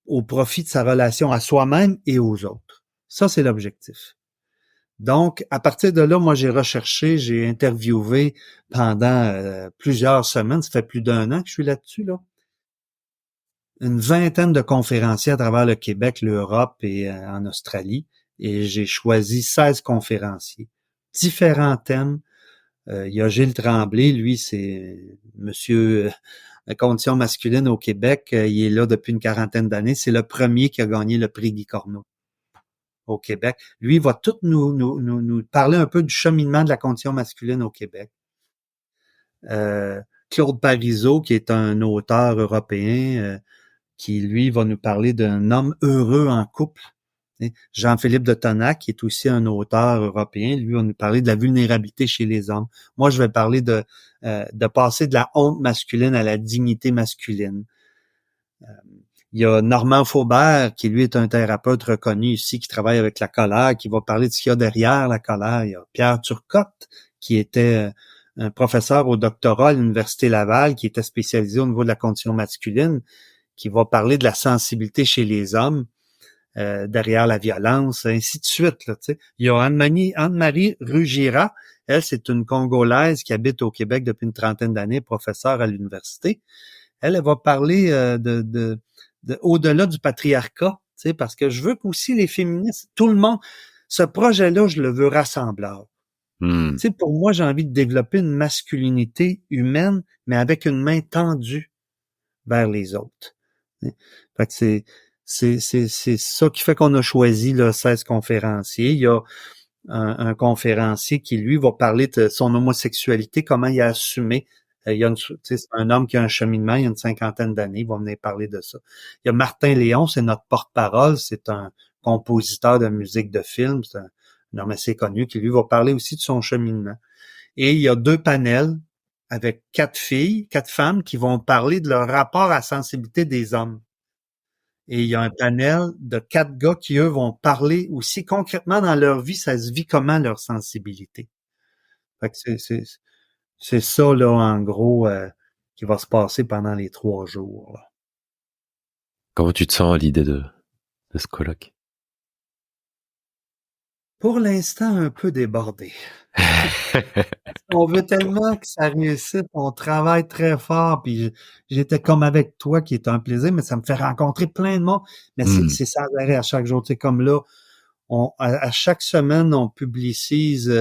Speaker 3: au profit de sa relation à soi-même et aux autres. Ça, c'est l'objectif. Donc, à partir de là, moi, j'ai recherché, j'ai interviewé pendant plusieurs semaines, ça fait plus d'1 an que je suis là-dessus, là. Une vingtaine de conférenciers à travers le Québec, l'Europe et en Australie. Et j'ai choisi 16 conférenciers. Différents thèmes. Il y a Gilles Tremblay, lui, c'est monsieur la condition masculine au Québec. Il est là depuis une quarantaine d'années. C'est le premier qui a gagné le prix Guy Corneau au Québec. Lui, il va tout nous parler un peu du cheminement de la condition masculine au Québec. Claude Parizeau, qui est un auteur européen, qui, lui, va nous parler d'un homme heureux en couple. Jean-Philippe de Tonac, qui est aussi un auteur européen, lui, on nous parlait de la vulnérabilité chez les hommes. Moi, je vais parler de passer de la honte masculine à la dignité masculine. Il y a Normand Faubert, qui lui est un thérapeute reconnu ici, qui travaille avec la colère, qui va parler de ce qu'il y a derrière la colère. Il y a Pierre Turcotte, qui était un professeur au doctorat à l'Université Laval, qui était spécialisé au niveau de la condition masculine, qui va parler de la sensibilité chez les hommes. Derrière la violence, ainsi de suite. Là, tu sais. Il y a Anne-Marie Rugira, elle, c'est une Congolaise qui habite au Québec depuis une trentaine d'années, professeure à l'université. Elle va parler de au-delà du patriarcat, tu sais, parce que je veux qu'aussi les féministes, tout le monde, ce projet-là, je le veux rassembleur. Tu sais, pour moi, j'ai envie de développer une masculinité humaine, mais avec une main tendue vers les autres. Fait que c'est ça qui fait qu'on a choisi là, 16 conférenciers. Il y a un conférencier qui, lui, va parler de son homosexualité, comment il a assumé. C'est un homme qui a un cheminement, il y a une cinquantaine d'années, il va venir parler de ça. Il y a Martin Léon, c'est notre porte-parole, c'est un compositeur de musique de film, c'est un homme assez connu, qui lui va parler aussi de son cheminement. Et il y a 2 panels avec 4 femmes qui vont parler de leur rapport à la sensibilité des hommes. Et il y a un panel de 4 gars qui, eux, vont parler aussi concrètement dans leur vie, ça se vit comment leur sensibilité. Fait que c'est ça, là, en gros, qui va se passer pendant les 3 jours. Là.
Speaker 2: Comment tu te sens à l'idée de ce colloque?
Speaker 3: Pour l'instant, un peu débordé. On veut tellement que ça réussisse, on travaille très fort, puis j'étais comme avec toi, qui est un plaisir, mais ça me fait rencontrer plein de monde. Mais c'est sans arrêt à chaque jour. Tu sais, comme là, à chaque semaine, on publicise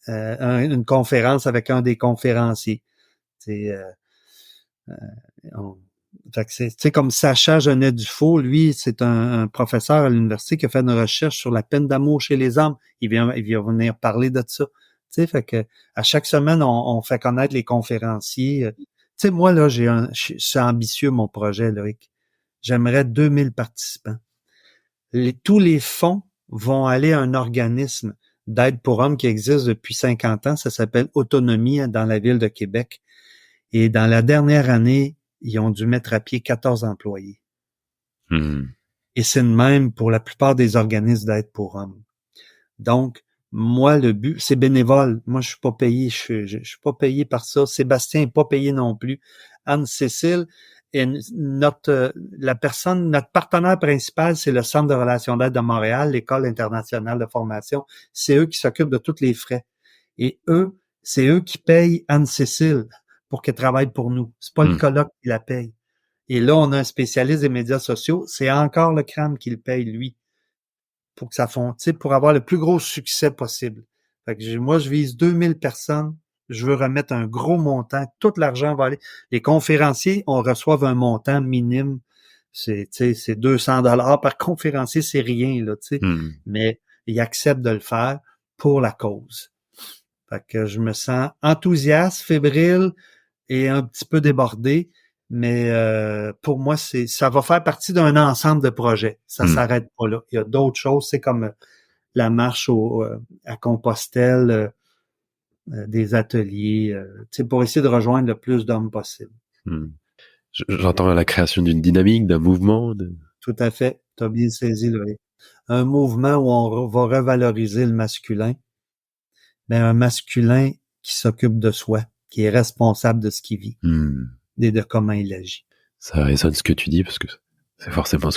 Speaker 3: une conférence avec un des conférenciers. Fait que c'est comme Sacha Genet-Dufault, lui, c'est un professeur à l'université qui a fait une recherche sur la peine d'amour chez les hommes. Il vient venir parler de ça. Tu sais, fait que à chaque semaine, on fait connaître les conférenciers. Tu sais, moi, là, c'est ambitieux, mon projet, Loïc. J'aimerais 2000 participants. Tous les fonds vont aller à un organisme d'aide pour hommes qui existe depuis 50 ans. Ça s'appelle Autonomie dans la ville de Québec. Et dans la dernière année, ils ont dû mettre à pied 14 employés. Et c'est le même pour la plupart des organismes d'aide pour hommes. Donc, moi, le but, c'est bénévole. Moi, je suis pas payé. Je suis pas payé par ça. Sébastien est pas payé non plus. Anne-Cécile est notre partenaire principal, c'est le Centre de relations d'aide de Montréal, l'École internationale de formation. C'est eux qui s'occupent de tous les frais. Et c'est eux qui payent Anne-Cécile pour qu'elle travaille pour nous. C'est pas le colloque qui la paye. Et là, on a un spécialiste des médias sociaux. C'est encore le CRAM qui le paye, lui, pour que ça fonctionne, pour avoir le plus gros succès possible. Fait que moi, je vise 2000 personnes. Je veux remettre un gros montant. Tout l'argent va aller. Les conférenciers, on reçoit un montant minime. C'est 200 $ par conférencier, c'est rien, là, tu sais. Mais ils acceptent de le faire pour la cause. Fait que je me sens enthousiaste, fébrile et un petit peu débordé. Mais pour moi, ça va faire partie d'un ensemble de projets. Ça s'arrête pas là. Il y a d'autres choses. C'est comme la marche à Compostelle, des ateliers, pour essayer de rejoindre le plus d'hommes possible.
Speaker 2: J'entends la création d'une dynamique, d'un mouvement.
Speaker 3: Tout à fait. Tu as bien saisi, Loïc. Un mouvement où on va revaloriser le masculin, mais un masculin qui s'occupe de soi, qui est responsable de ce qu'il vit et de comment il agit.
Speaker 2: Ça résonne ce que tu dis, parce que c'est forcément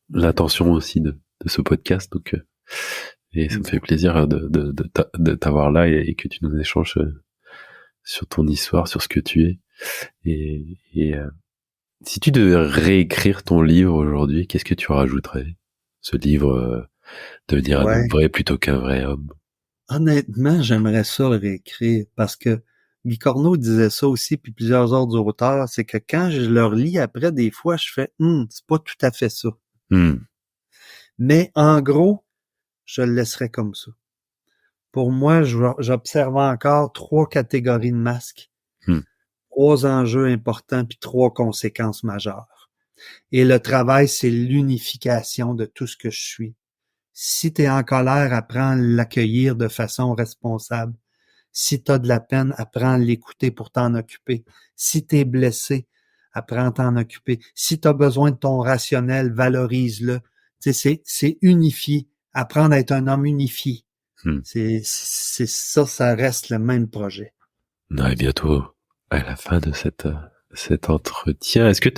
Speaker 2: l'intention aussi de ce podcast. Donc, et ça me fait plaisir de t'avoir là et que tu nous échanges sur ton histoire, sur ce que tu es. Et si tu devais réécrire ton livre aujourd'hui, qu'est-ce que tu rajouterais? Ce livre, devenir un homme vrai plutôt qu'un vrai homme.
Speaker 3: Honnêtement, j'aimerais ça le réécrire parce que Guy Corneau disait ça aussi, puis plusieurs autres auteurs, c'est que quand je le relis après, des fois, je fais c'est pas tout à fait ça. Mais en gros, je le laisserais comme ça. Pour moi, j'observe encore 3 catégories de masques, 3 enjeux importants, puis 3 conséquences majeures. Et le travail, c'est l'unification de tout ce que je suis. Si tu es en colère, apprends à l'accueillir de façon responsable. Si tu as de la peine, apprends à l'écouter pour t'en occuper. Si tu es blessé, apprends à t'en occuper. Si tu as besoin de ton rationnel, valorise-le. Tu sais, c'est unifié. Apprendre à être un homme unifié. C'est ça, ça reste le même projet.
Speaker 2: On arrive bientôt à la fin de cet entretien. Est-ce que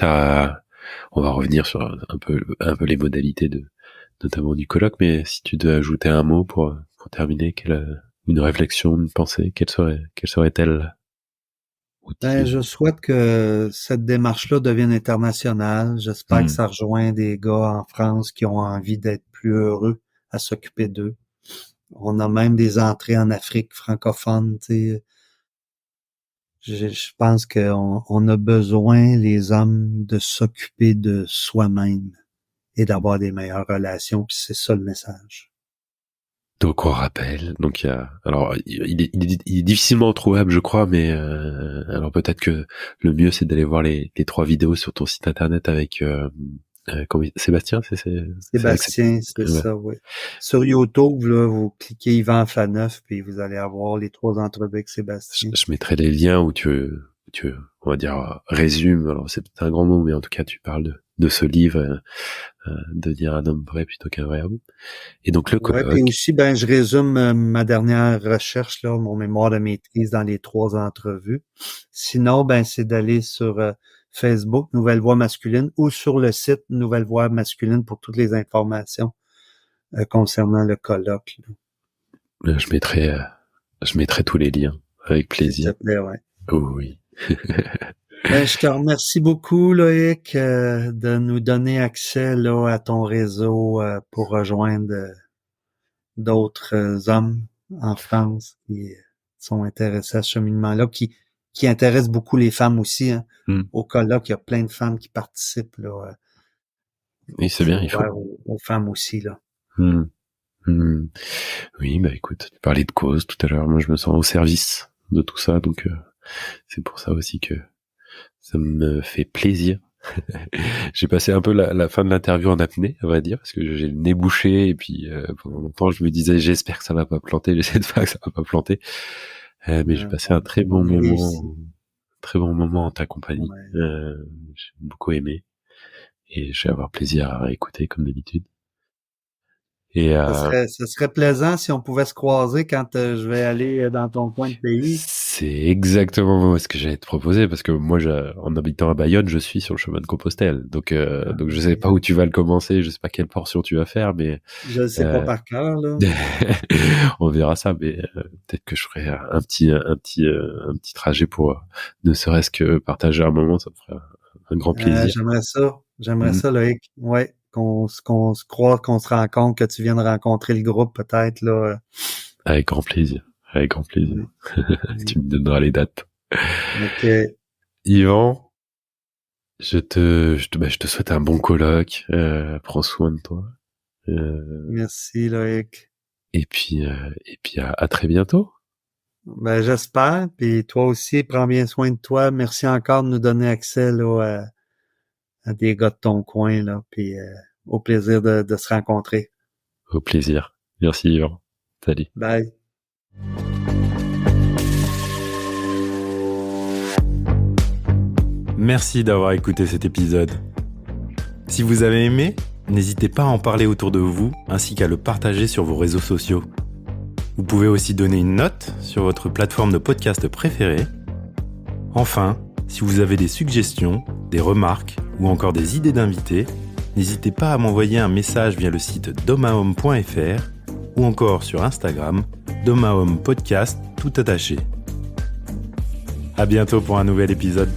Speaker 2: on va revenir sur un peu les modalités notamment du colloque, mais si tu devais ajouter un mot pour terminer, une réflexion, une pensée, quelle serait-elle?
Speaker 3: Je souhaite que cette démarche-là devienne internationale. J'espère que ça rejoint des gars en France qui ont envie d'être plus heureux à s'occuper d'eux. On a même des entrées en Afrique francophone, tu sais. Je pense qu'on a besoin, les hommes, de s'occuper de soi-même et d'avoir des meilleures relations, puis c'est ça le message.
Speaker 2: Donc on rappelle, donc il est difficilement trouvable, je crois, mais alors peut-être que le mieux c'est d'aller voir les 3 vidéos sur ton site internet avec Sébastien,
Speaker 3: Sébastien, c'est ça, oui. Sur YouTube, là, vous cliquez Yvan Faneuf, puis vous allez avoir les 3 entrevues avec Sébastien.
Speaker 2: Je mettrai les liens où tu on va dire résume, alors c'est peut-être un grand mot, mais en tout cas tu parles de ce livre, devenir un homme vrai plutôt qu'un vrai homme. Et donc le colloque.
Speaker 3: Ouais, puis aussi, je résume ma dernière recherche, là, mon mémoire de maîtrise dans les 3 entrevues. Sinon, c'est d'aller sur Facebook, Nouvelle Voix Masculine, ou sur le site Nouvelle Voix Masculine pour toutes les informations concernant le colloque.
Speaker 2: Là. Je mettrai tous les liens, avec plaisir.
Speaker 3: S'il te plaît, ouais.
Speaker 2: Oh, oui.
Speaker 3: Je te remercie beaucoup, Loïc, de nous donner accès là à ton réseau pour rejoindre d'autres hommes en France qui sont intéressés à ce cheminement-là, qui intéressent beaucoup les femmes aussi. Hein. Au colloque, il y a plein de femmes qui participent là.
Speaker 2: Oui, c'est bien, il faut.
Speaker 3: Aux femmes aussi, là.
Speaker 2: Oui, écoute, tu parlais de cause tout à l'heure. Moi, je me sens au service de tout ça, donc c'est pour ça aussi que ça me fait plaisir. J'ai passé un peu la fin de l'interview en apnée, à vrai dire, parce que j'ai le nez bouché et puis pendant longtemps je me disais j'espère que ça va pas planter, j'essaie de faire que ça va pas planter. Mais j'ai passé un très bon moment en ta compagnie. Ouais. J'ai beaucoup aimé et je vais avoir plaisir à réécouter comme d'habitude. Et
Speaker 3: ça serait plaisant si on pouvait se croiser quand je vais aller dans ton coin de pays.
Speaker 2: C'est exactement ce que j'allais te proposer, parce que moi, en habitant à Bayonne, je suis sur le chemin de Compostelle. Donc je sais pas où tu vas le commencer, je sais pas quelle portion tu vas faire, mais
Speaker 3: je sais pas par cœur là.
Speaker 2: On verra ça, mais peut-être que je ferai un petit trajet pour ne serait-ce que partager un moment, ça me ferait un grand plaisir.
Speaker 3: J'aimerais ça, Loïc. Ouais. Qu'on se croise, qu'on se rencontre, que tu viennes rencontrer le groupe peut-être là.
Speaker 2: Avec grand plaisir. Tu me donneras les dates.
Speaker 3: Ok.
Speaker 2: Yvan, je te souhaite un bon colloque. Prends soin de toi.
Speaker 3: Merci Loïc.
Speaker 2: Et puis à très bientôt.
Speaker 3: J'espère. Puis toi aussi, prends bien soin de toi. Merci encore de nous donner accès là à des gars de ton coin, là, puis au plaisir de se rencontrer.
Speaker 2: Au plaisir. Merci, Yvan. Salut.
Speaker 3: Bye.
Speaker 1: Merci d'avoir écouté cet épisode. Si vous avez aimé, n'hésitez pas à en parler autour de vous, ainsi qu'à le partager sur vos réseaux sociaux. Vous pouvez aussi donner une note sur votre plateforme de podcast préférée. Enfin, si vous avez des suggestions, des remarques ou encore des idées d'invités, n'hésitez pas à m'envoyer un message via le site domahome.fr ou encore sur Instagram, domahome podcast tout attaché. À bientôt pour un nouvel épisode.